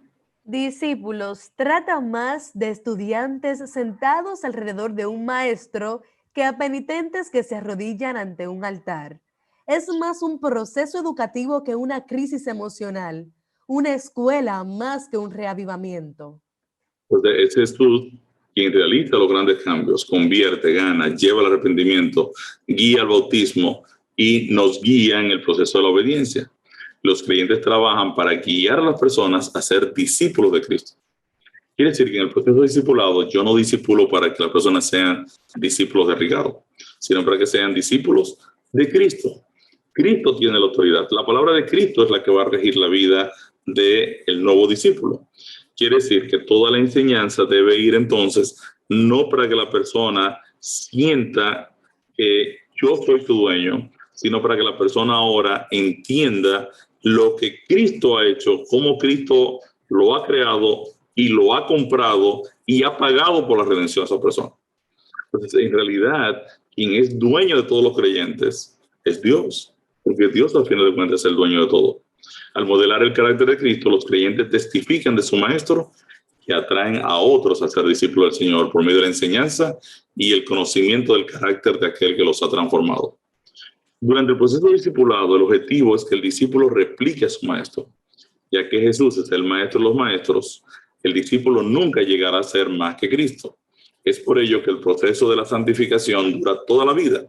[SPEAKER 2] Discípulos, trata más de estudiantes sentados alrededor de un maestro que a penitentes que se arrodillan ante un altar. Es más un proceso educativo que una crisis emocional, una escuela más que un reavivamiento.
[SPEAKER 1] Pues es Jesús quien realiza los grandes cambios, convierte, gana, lleva al arrepentimiento, guía al bautismo y nos guía en el proceso de la obediencia. Los creyentes trabajan para guiar a las personas a ser discípulos de Cristo. Quiere decir que en el proceso de discipulado yo no discipulo para que las personas sean discípulos de Ricardo, sino para que sean discípulos de Cristo. Cristo tiene la autoridad. La palabra de Cristo es la que va a regir la vida del nuevo discípulo. Quiere decir que toda la enseñanza debe ir entonces no para que la persona sienta que yo soy su dueño, sino para que la persona ahora entienda lo que Cristo ha hecho, cómo Cristo lo ha creado y lo ha comprado y ha pagado por la redención de esa persona. Entonces, en realidad, quien es dueño de todos los creyentes es Dios, porque Dios al final de cuentas es el dueño de todo. Al modelar el carácter de Cristo, los creyentes testifican de su Maestro que atraen a otros a ser discípulos del Señor por medio de la enseñanza y el conocimiento del carácter de aquel que los ha transformado. Durante el proceso de discipulado, el objetivo es que el discípulo replique a su maestro. Ya que Jesús es el maestro de los maestros, el discípulo nunca llegará a ser más que Cristo. Es por ello que el proceso de la santificación dura toda la vida.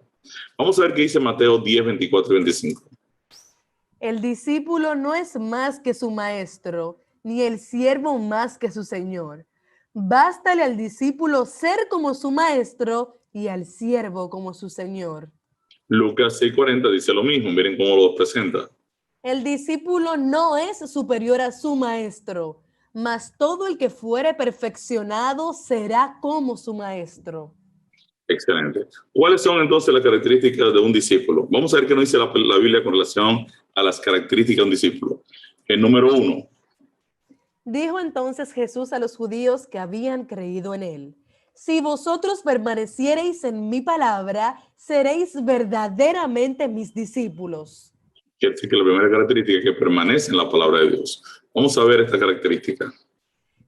[SPEAKER 1] Vamos a ver qué dice Mateo 10, 24 y 25.
[SPEAKER 2] El discípulo no es más que su maestro, ni el siervo más que su señor. Bástale al discípulo ser como su maestro y al siervo como su señor.
[SPEAKER 1] Lucas 6:40 dice lo mismo, miren cómo lo presenta.
[SPEAKER 2] El discípulo no es superior a su maestro, mas todo el que fuere perfeccionado será como su maestro.
[SPEAKER 1] Excelente. ¿Cuáles son entonces las características de un discípulo? Vamos a ver qué nos dice la Biblia con relación a las características de un discípulo. El número 1.
[SPEAKER 2] Dijo entonces Jesús a los judíos que habían creído en él: si vosotros permaneciereis en mi palabra, seréis verdaderamente mis discípulos.
[SPEAKER 1] Quiere decir que la primera característica es que permanece en la palabra de Dios. Vamos a ver esta característica.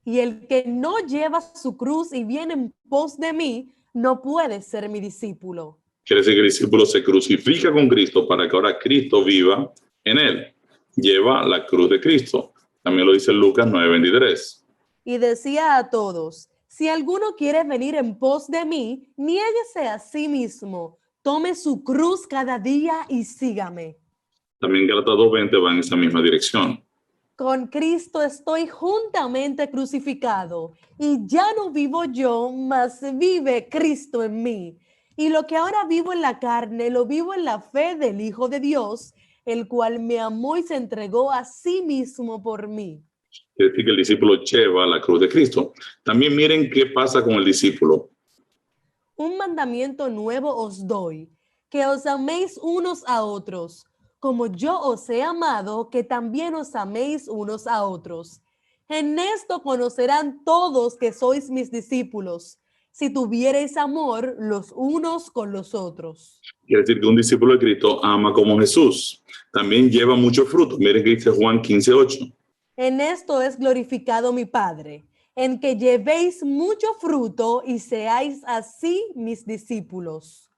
[SPEAKER 2] Y el que no lleva su cruz y viene en pos de mí, no puede ser mi discípulo.
[SPEAKER 1] Quiere decir que el discípulo se crucifica con Cristo para que ahora Cristo viva en él. Lleva la cruz de Cristo. También lo dice Lucas 9:23.
[SPEAKER 2] Y decía a todos: si alguno quiere venir en pos de mí, niéguese a sí mismo, tome su cruz cada día y sígame.
[SPEAKER 1] También Gálatas 2:20 va en esa misma dirección.
[SPEAKER 2] Con Cristo estoy juntamente crucificado, y ya no vivo yo, mas vive Cristo en mí. Y lo que ahora vivo en la carne, lo vivo en la fe del Hijo de Dios, el cual me amó y se entregó a sí mismo por mí.
[SPEAKER 1] Quiere decir que el discípulo lleva la cruz de Cristo. También miren qué pasa con el discípulo.
[SPEAKER 2] Un mandamiento nuevo os doy, que os améis unos a otros, como yo os he amado, que también os améis unos a otros. En esto conocerán todos que sois mis discípulos, si tuviereis amor los unos con los otros.
[SPEAKER 1] Quiere decir que un discípulo de Cristo ama como Jesús. También lleva mucho fruto. Miren que dice Juan 15:8.
[SPEAKER 2] En esto es glorificado mi Padre, en que llevéis mucho fruto y seáis así mis discípulos.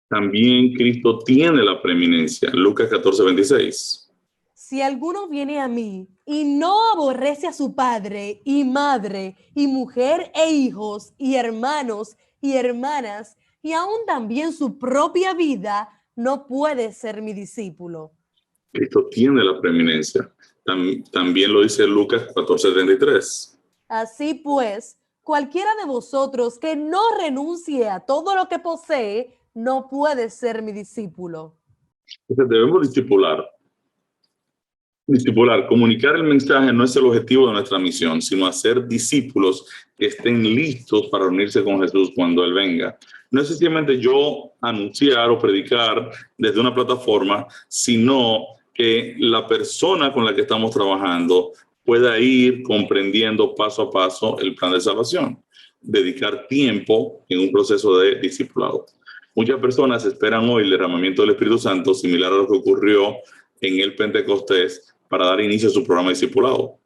[SPEAKER 1] También Cristo tiene la preeminencia. Lucas 14:26.
[SPEAKER 2] Si alguno viene a mí y no aborrece a su padre y madre y mujer e hijos y hermanos y hermanas y aún también su propia vida, no puede ser mi discípulo.
[SPEAKER 1] Cristo tiene la preeminencia. También lo dice Lucas 14:33.
[SPEAKER 2] Así pues, cualquiera de vosotros que no renuncie a todo lo que posee, no puede ser mi discípulo.
[SPEAKER 1] Entonces debemos discipular. Comunicar el mensaje no es el objetivo de nuestra misión, sino hacer discípulos que estén listos para unirse con Jesús cuando Él venga. No es sencillamente yo anunciar o predicar desde una plataforma, sino que la persona con la que estamos trabajando pueda ir comprendiendo paso a paso el plan de salvación. Dedicar tiempo en un proceso de discipulado. Muchas personas esperan hoy el derramamiento del Espíritu Santo, similar a lo que ocurrió en el Pentecostés, para dar inicio a su programa de discipulado.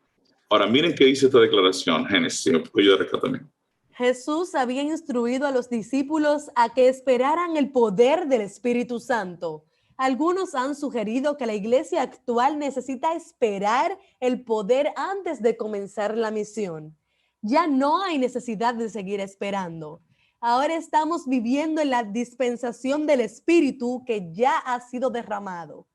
[SPEAKER 1] Ahora, miren qué dice esta declaración. Génesis, si me puedo ayudar acá también.
[SPEAKER 2] Jesús había instruido a los discípulos a que esperaran el poder del Espíritu Santo. Algunos han sugerido que la iglesia actual necesita esperar el poder antes de comenzar la misión. Ya no hay necesidad de seguir esperando. Ahora estamos viviendo en la dispensación del Espíritu que ya ha sido derramado.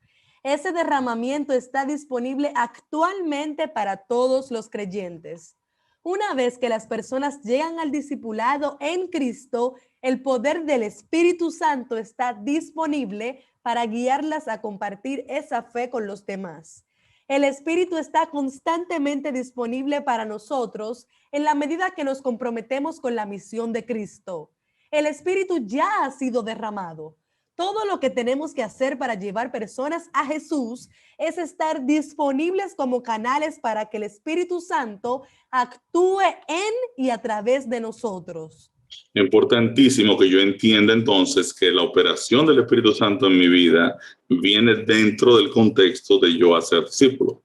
[SPEAKER 2] Ese derramamiento está disponible actualmente para todos los creyentes. Una vez que las personas llegan al discipulado en Cristo, el poder del Espíritu Santo está disponible para guiarlas a compartir esa fe con los demás. El Espíritu está constantemente disponible para nosotros en la medida que nos comprometemos con la misión de Cristo. El Espíritu ya ha sido derramado. Todo lo que tenemos que hacer para llevar personas a Jesús es estar disponibles como canales para que el Espíritu Santo actúe en y a través de nosotros.
[SPEAKER 1] Importantísimo que yo entienda entonces que la operación del Espíritu Santo en mi vida viene dentro del contexto de yo hacer discípulo.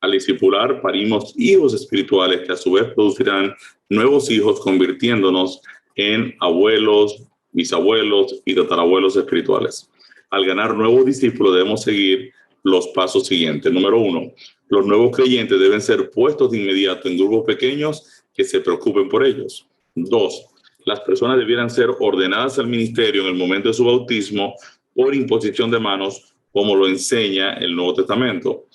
[SPEAKER 1] Al discipular parimos hijos espirituales que a su vez producirán nuevos hijos, convirtiéndonos en abuelos, bisabuelos y tatarabuelos espirituales. Al ganar nuevos discípulos debemos seguir los pasos siguientes. Número 1, los nuevos creyentes deben ser puestos de inmediato en grupos pequeños que se preocupen por ellos. 2, las personas debieran ser ordenadas al ministerio en el momento de su bautismo por imposición de manos, como lo enseña el Nuevo Testamento.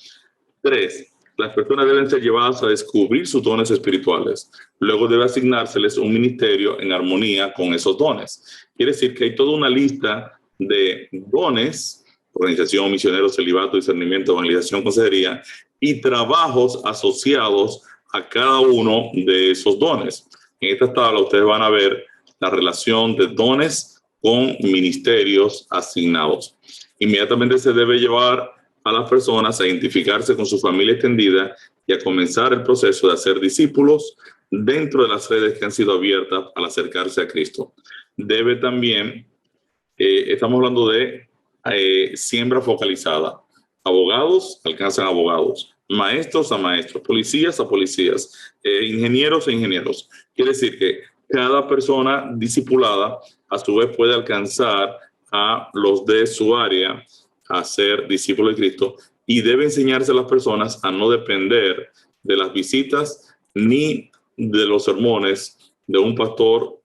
[SPEAKER 1] 3, las personas deben ser llevadas a descubrir sus dones espirituales. Luego debe asignárseles un ministerio en armonía con esos dones. Quiere decir que hay toda una lista de dones: organización, misioneros, celibato, discernimiento, evangelización, consejería, y trabajos asociados a cada uno de esos dones. En esta tabla ustedes van a ver la relación de dones con ministerios asignados. Inmediatamente se debe llevar a las personas a identificarse con su familia extendida y a comenzar el proceso de hacer discípulos dentro de las redes que han sido abiertas al acercarse a Cristo. Debe también, estamos hablando de siembra focalizada. Abogados alcanzan abogados, maestros a maestros, policías a policías, ingenieros a ingenieros. Quiere decir que cada persona discipulada a su vez puede alcanzar a los de su área a ser discípulos de Cristo, y debe enseñarse a las personas a no depender de las visitas ni de los sermones de un pastor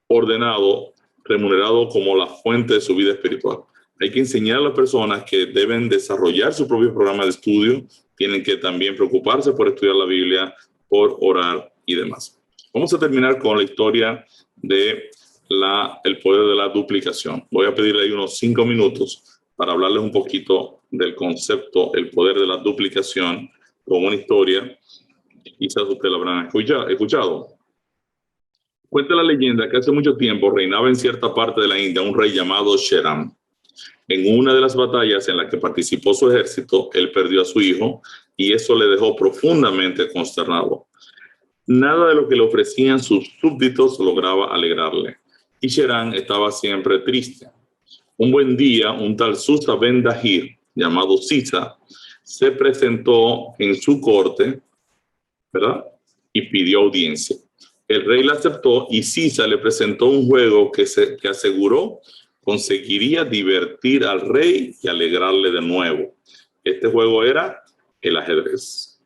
[SPEAKER 1] ordenado, remunerado como la fuente de su vida espiritual. Hay que enseñar a las personas que deben desarrollar su propio programa de estudio, tienen que también preocuparse por estudiar la Biblia, por orar y demás. Vamos a terminar con la historia de el poder de la duplicación. Voy a pedirle ahí unos 5 minutos para hablarles un poquito del concepto, el poder de la duplicación, con una historia. Quizás ustedes la habrán escuchado. Cuenta la leyenda que hace mucho tiempo reinaba en cierta parte de la India un rey llamado Sheram. En una de las batallas en la que participó su ejército, él perdió a su hijo y eso le dejó profundamente consternado. Nada de lo que le ofrecían sus súbditos lograba alegrarle, y Sheram estaba siempre triste. Un buen día, un tal Susa Ben Dahir, llamado Sisa, se presentó en su corte, ¿verdad?, y pidió audiencia. El rey la aceptó y Sisa le presentó un juego que aseguró conseguiría divertir al rey y alegrarle de nuevo. Este juego era el ajedrez.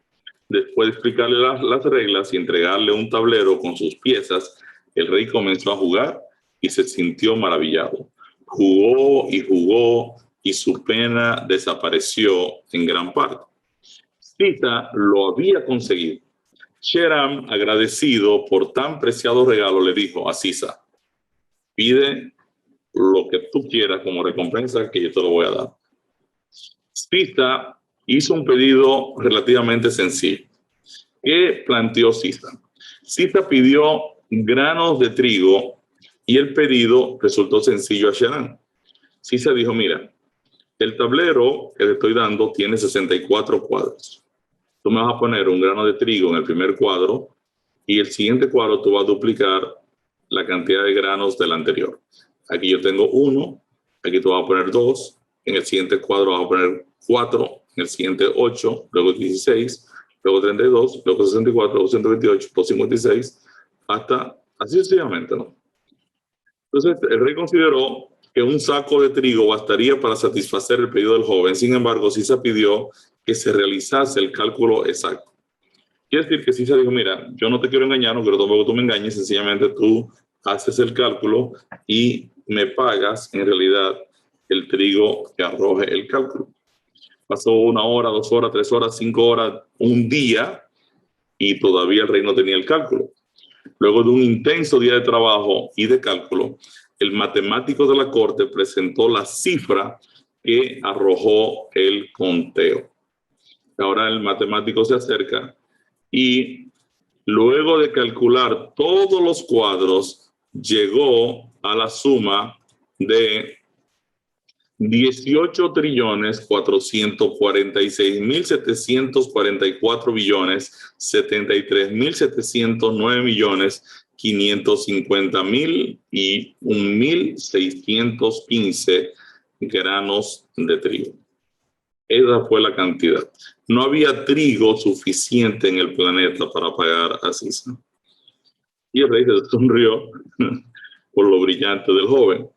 [SPEAKER 1] Después de explicarle las reglas y entregarle un tablero con sus piezas, el rey comenzó a jugar y se sintió maravillado. Jugó y su pena desapareció en gran parte. Sita lo había conseguido. Sheram, agradecido por tan preciado regalo, le dijo a Sisa: pide lo que tú quieras como recompensa, que yo te lo voy a dar. Sisa hizo un pedido relativamente sencillo. ¿Qué planteó Sisa? Sisa pidió granos de trigo y el pedido resultó sencillo a Sheram. Sisa dijo: mira, el tablero que te estoy dando tiene 64 cuadros. Tú me vas a poner un grano de trigo en el primer cuadro y el siguiente cuadro tú vas a duplicar la cantidad de granos del anterior. Aquí yo tengo 1, aquí tú vas a poner 2, en el siguiente cuadro vas a poner 4, en el siguiente 8, luego 16, luego 32, luego 64, luego 128, luego 56, hasta así sucesivamente, ¿no? Entonces el rey consideró que un saco de trigo bastaría para satisfacer el pedido del joven. Sin embargo, Sisa pidió que se realizase el cálculo exacto. Quiere decir que Sisa dijo: mira, yo no te quiero engañar, no quiero tampoco tú me engañes, sencillamente tú haces el cálculo y me pagas en realidad el trigo que arroje el cálculo. Pasó 1 hora, 2 horas, 3 horas, 5 horas, un día, y todavía el rey no tenía el cálculo. Luego de un intenso día de trabajo y de cálculo, el matemático de la corte presentó la cifra que arrojó el conteo. Ahora el matemático se acerca y luego de calcular todos los cuadros, llegó a la suma de 18.446.744.073.709.550.000 y 1.615 granos de trigo. Esa fue la cantidad. No había trigo suficiente en el planeta para pagar a Cisa. Y el rey se sonrió por lo brillante del joven.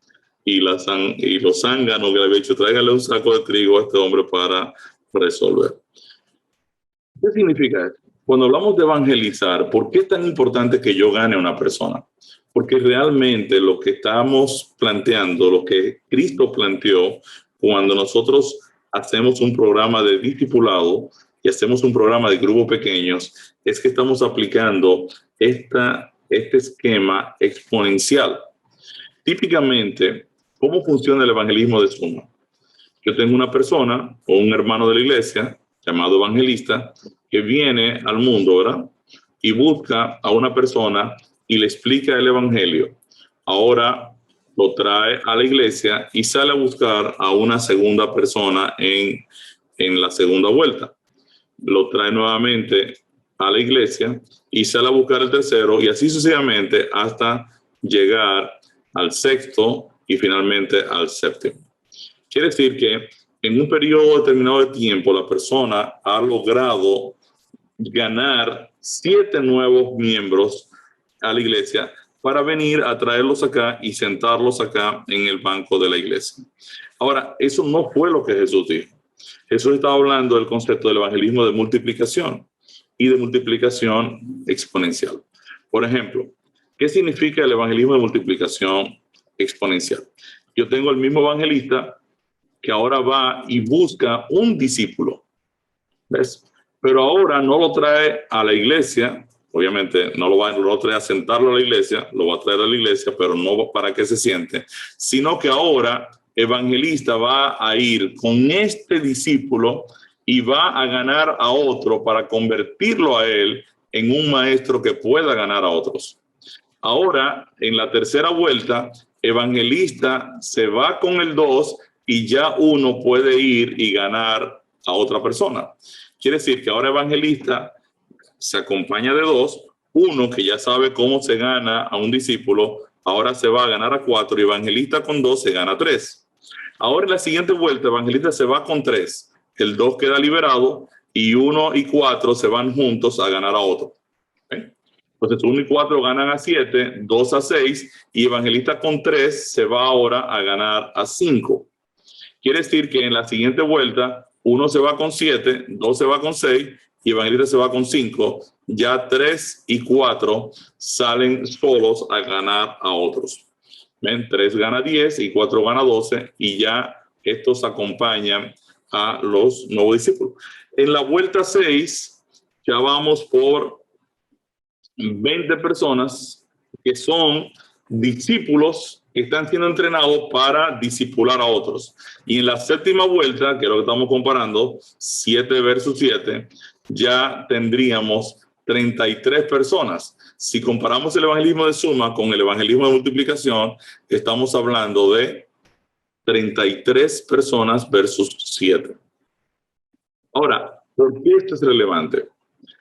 [SPEAKER 1] Y los zánganos que le había dicho, tráigale un saco de trigo a este hombre para resolver. ¿Qué significa esto? Cuando hablamos de evangelizar, ¿por qué es tan importante que yo gane a una persona? Porque realmente lo que estamos planteando, lo que Cristo planteó cuando nosotros hacemos un programa de discipulado y hacemos un programa de grupos pequeños, es que estamos aplicando este esquema exponencial. Típicamente, ¿cómo funciona el evangelismo de suma? Yo tengo una persona o un hermano de la iglesia llamado evangelista que viene al mundo, ¿verdad? Y busca a una persona y le explica el evangelio. Ahora lo trae a la iglesia y sale a buscar a una segunda persona en la segunda vuelta. Lo trae nuevamente a la iglesia y sale a buscar el tercero y así sucesivamente hasta llegar al sexto y finalmente al séptimo. Quiere decir que en un periodo determinado de tiempo la persona ha logrado ganar 7 nuevos miembros a la iglesia para venir a traerlos acá y sentarlos acá en el banco de la iglesia. Ahora, eso no fue lo que Jesús dijo. Jesús estaba hablando del concepto del evangelismo de multiplicación y de multiplicación exponencial. Por ejemplo, ¿qué significa el evangelismo de multiplicación exponencial? Yo tengo el mismo evangelista que ahora va y busca un discípulo, ¿ves? Pero ahora no lo trae a la iglesia, obviamente no lo trae a sentarlo a la iglesia, lo va a traer a la iglesia, pero no para que se siente, sino que ahora evangelista va a ir con este discípulo y va a ganar a otro para convertirlo a él en un maestro que pueda ganar a otros. Ahora, en la tercera vuelta, evangelista se va con el 2 y ya uno puede ir y ganar a otra persona. Quiere decir que ahora evangelista se acompaña de 2, uno que ya sabe cómo se gana a un discípulo, ahora se va a ganar a 4 y evangelista con 2 se gana 3. Ahora en la siguiente vuelta, evangelista se va con 3, el 2 queda liberado y 1 y 4 se van juntos a ganar a otro. ¿Okay? Entonces 1 y 4 ganan a 7, 2 a 6 y evangelista con 3 se va ahora a ganar a 5. Quiere decir que en la siguiente vuelta, 1 se va con 7, 2 se va con 6 y evangelista se va con 5. Ya 3 y 4 salen solos a ganar a otros. ¿Ven? 3 gana 10 y 4 gana 12 y ya estos acompañan a los nuevos discípulos. En la vuelta 6 ya vamos por 20 personas que son discípulos que están siendo entrenados para discipular a otros. Y en la séptima vuelta, que es lo que estamos comparando, 7 versus 7, ya tendríamos 33 personas. Si comparamos el evangelismo de suma con el evangelismo de multiplicación, estamos hablando de 33 personas versus 7. Ahora, ¿por qué esto es relevante?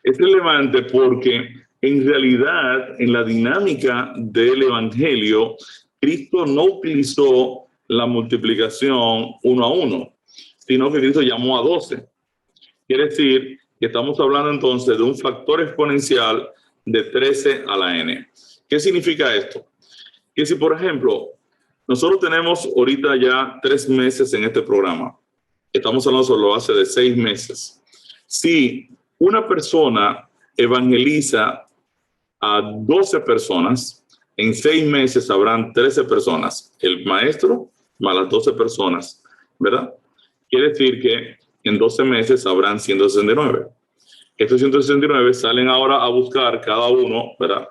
[SPEAKER 1] Es relevante porque en realidad, en la dinámica del evangelio, Cristo no utilizó la multiplicación 1 a 1, sino que Cristo llamó a 12. Quiere decir que estamos hablando entonces de un factor exponencial de 13 a la n. ¿Qué significa esto? Que si, por ejemplo, nosotros tenemos ahorita ya 3 meses en este programa, estamos hablando sobre la base de 6 meses. Si una persona evangeliza a 12 personas, en 6 meses habrán 13 personas, el maestro más las 12 personas, ¿verdad? Quiere decir que en 12 meses habrán 169. Estos 169 salen ahora a buscar cada uno, ¿verdad?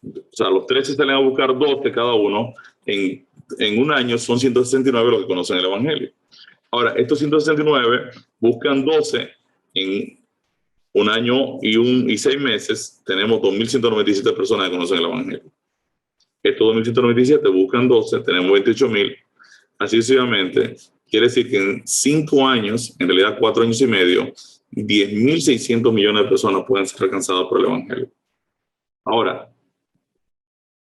[SPEAKER 1] O sea, los 13 salen a buscar 12 cada uno. En un año son 169 los que conocen el evangelio. Ahora, estos 169 buscan 12 en un año y 6 meses. Tenemos 2.197 personas que conocen el evangelio. Estos 2.197 buscan 12, tenemos 28.000. Así sucesivamente. Quiere decir que en 5 años, en realidad 4 años y medio, 10.600 millones de personas pueden ser alcanzadas por el evangelio. Ahora,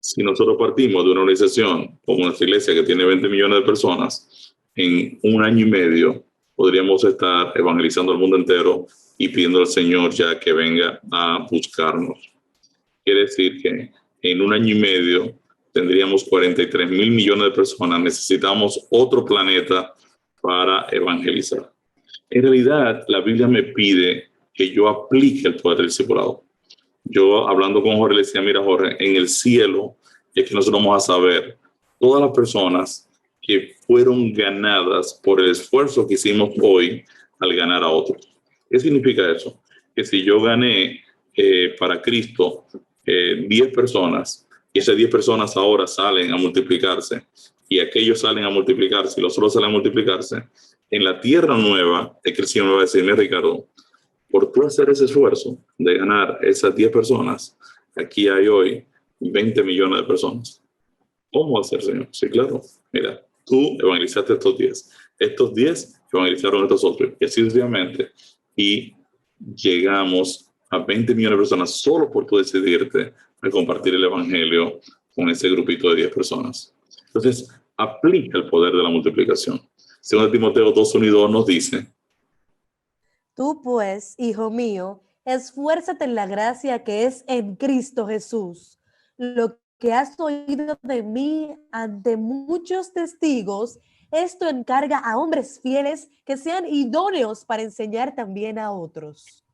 [SPEAKER 1] si nosotros partimos de una organización como nuestra iglesia que tiene 20 millones de personas, en un año y medio podríamos estar evangelizando al mundo entero y pidiendo al Señor ya que venga a buscarnos. Quiere decir que en 1 año y medio tendríamos 43,000 millones de personas. Necesitamos otro planeta para evangelizar. En realidad, la Biblia me pide que yo aplique el poder del discipulado. Yo, hablando con Jorge, le decía, mira, Jorge, en el cielo es que nosotros vamos a saber todas las personas que fueron ganadas por el esfuerzo que hicimos hoy al ganar a otros. ¿Qué significa eso? Que si yo gané para Cristo 10 personas, y esas 10 personas ahora salen a multiplicarse, y aquellos salen a multiplicarse, y los otros salen a multiplicarse, en la tierra nueva es que el Señor me va a decir, mira, Ricardo, por tú hacer ese esfuerzo de ganar esas 10 personas, aquí hay hoy 20 millones de personas. ¿Cómo hacer, Señor? Sí, claro. Mira, tú evangelizaste estos 10. Estos 10 evangelizaron a estos otros. Y así sucesivamente. Y llegamos a 20 millones de personas solo por tú decidirte a compartir el evangelio con ese grupito de 10 personas. Entonces, aplica el poder de la multiplicación. Según Timoteo 2:1 nos dice:
[SPEAKER 2] Tú pues, hijo mío, esfuérzate en la gracia que es en Cristo Jesús. Lo que has oído de mí ante muchos testigos, esto encarga a hombres fieles que sean idóneos para enseñar también a otros.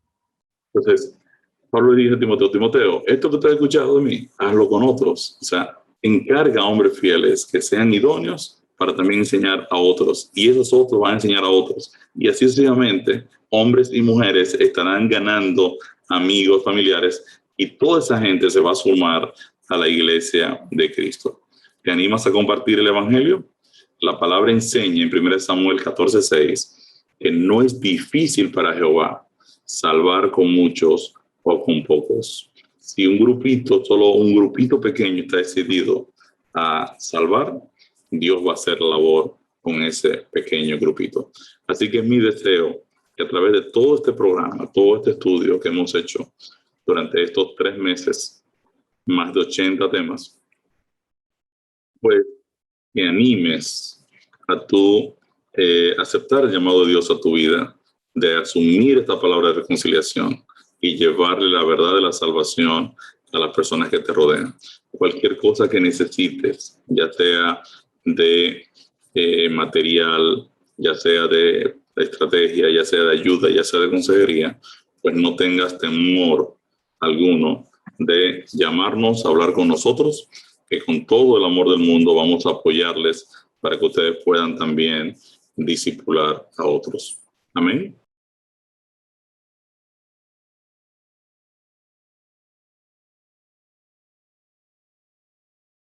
[SPEAKER 1] Entonces, Pablo le dice a Timoteo, Timoteo, esto que te has escuchado de mí, hazlo con otros. O sea, encarga a hombres fieles que sean idóneos para también enseñar a otros. Y esos otros van a enseñar a otros. Y así sucesivamente, hombres y mujeres estarán ganando amigos, familiares, y toda esa gente se va a sumar a la iglesia de Cristo. ¿Te animas a compartir el evangelio? La palabra enseña en 1 Samuel 14:6 que no es difícil para Jehová salvar con muchos o con pocos. Si un grupito, solo un grupito pequeño está decidido a salvar, Dios va a hacer la labor con ese pequeño grupito. Así que es mi deseo que a través de todo este programa, todo este estudio que hemos hecho durante estos 3 meses, más de 80 temas, pues que animes a tu aceptar el llamado de Dios a tu vida, de asumir esta palabra de reconciliación y llevarle la verdad de la salvación a las personas que te rodean. Cualquier cosa que necesites, ya sea de material, ya sea de estrategia, ya sea de ayuda, ya sea de consejería, pues no tengas temor alguno de llamarnos, hablar con nosotros, que con todo el amor del mundo vamos a apoyarles para que ustedes puedan también discipular a otros. Amén.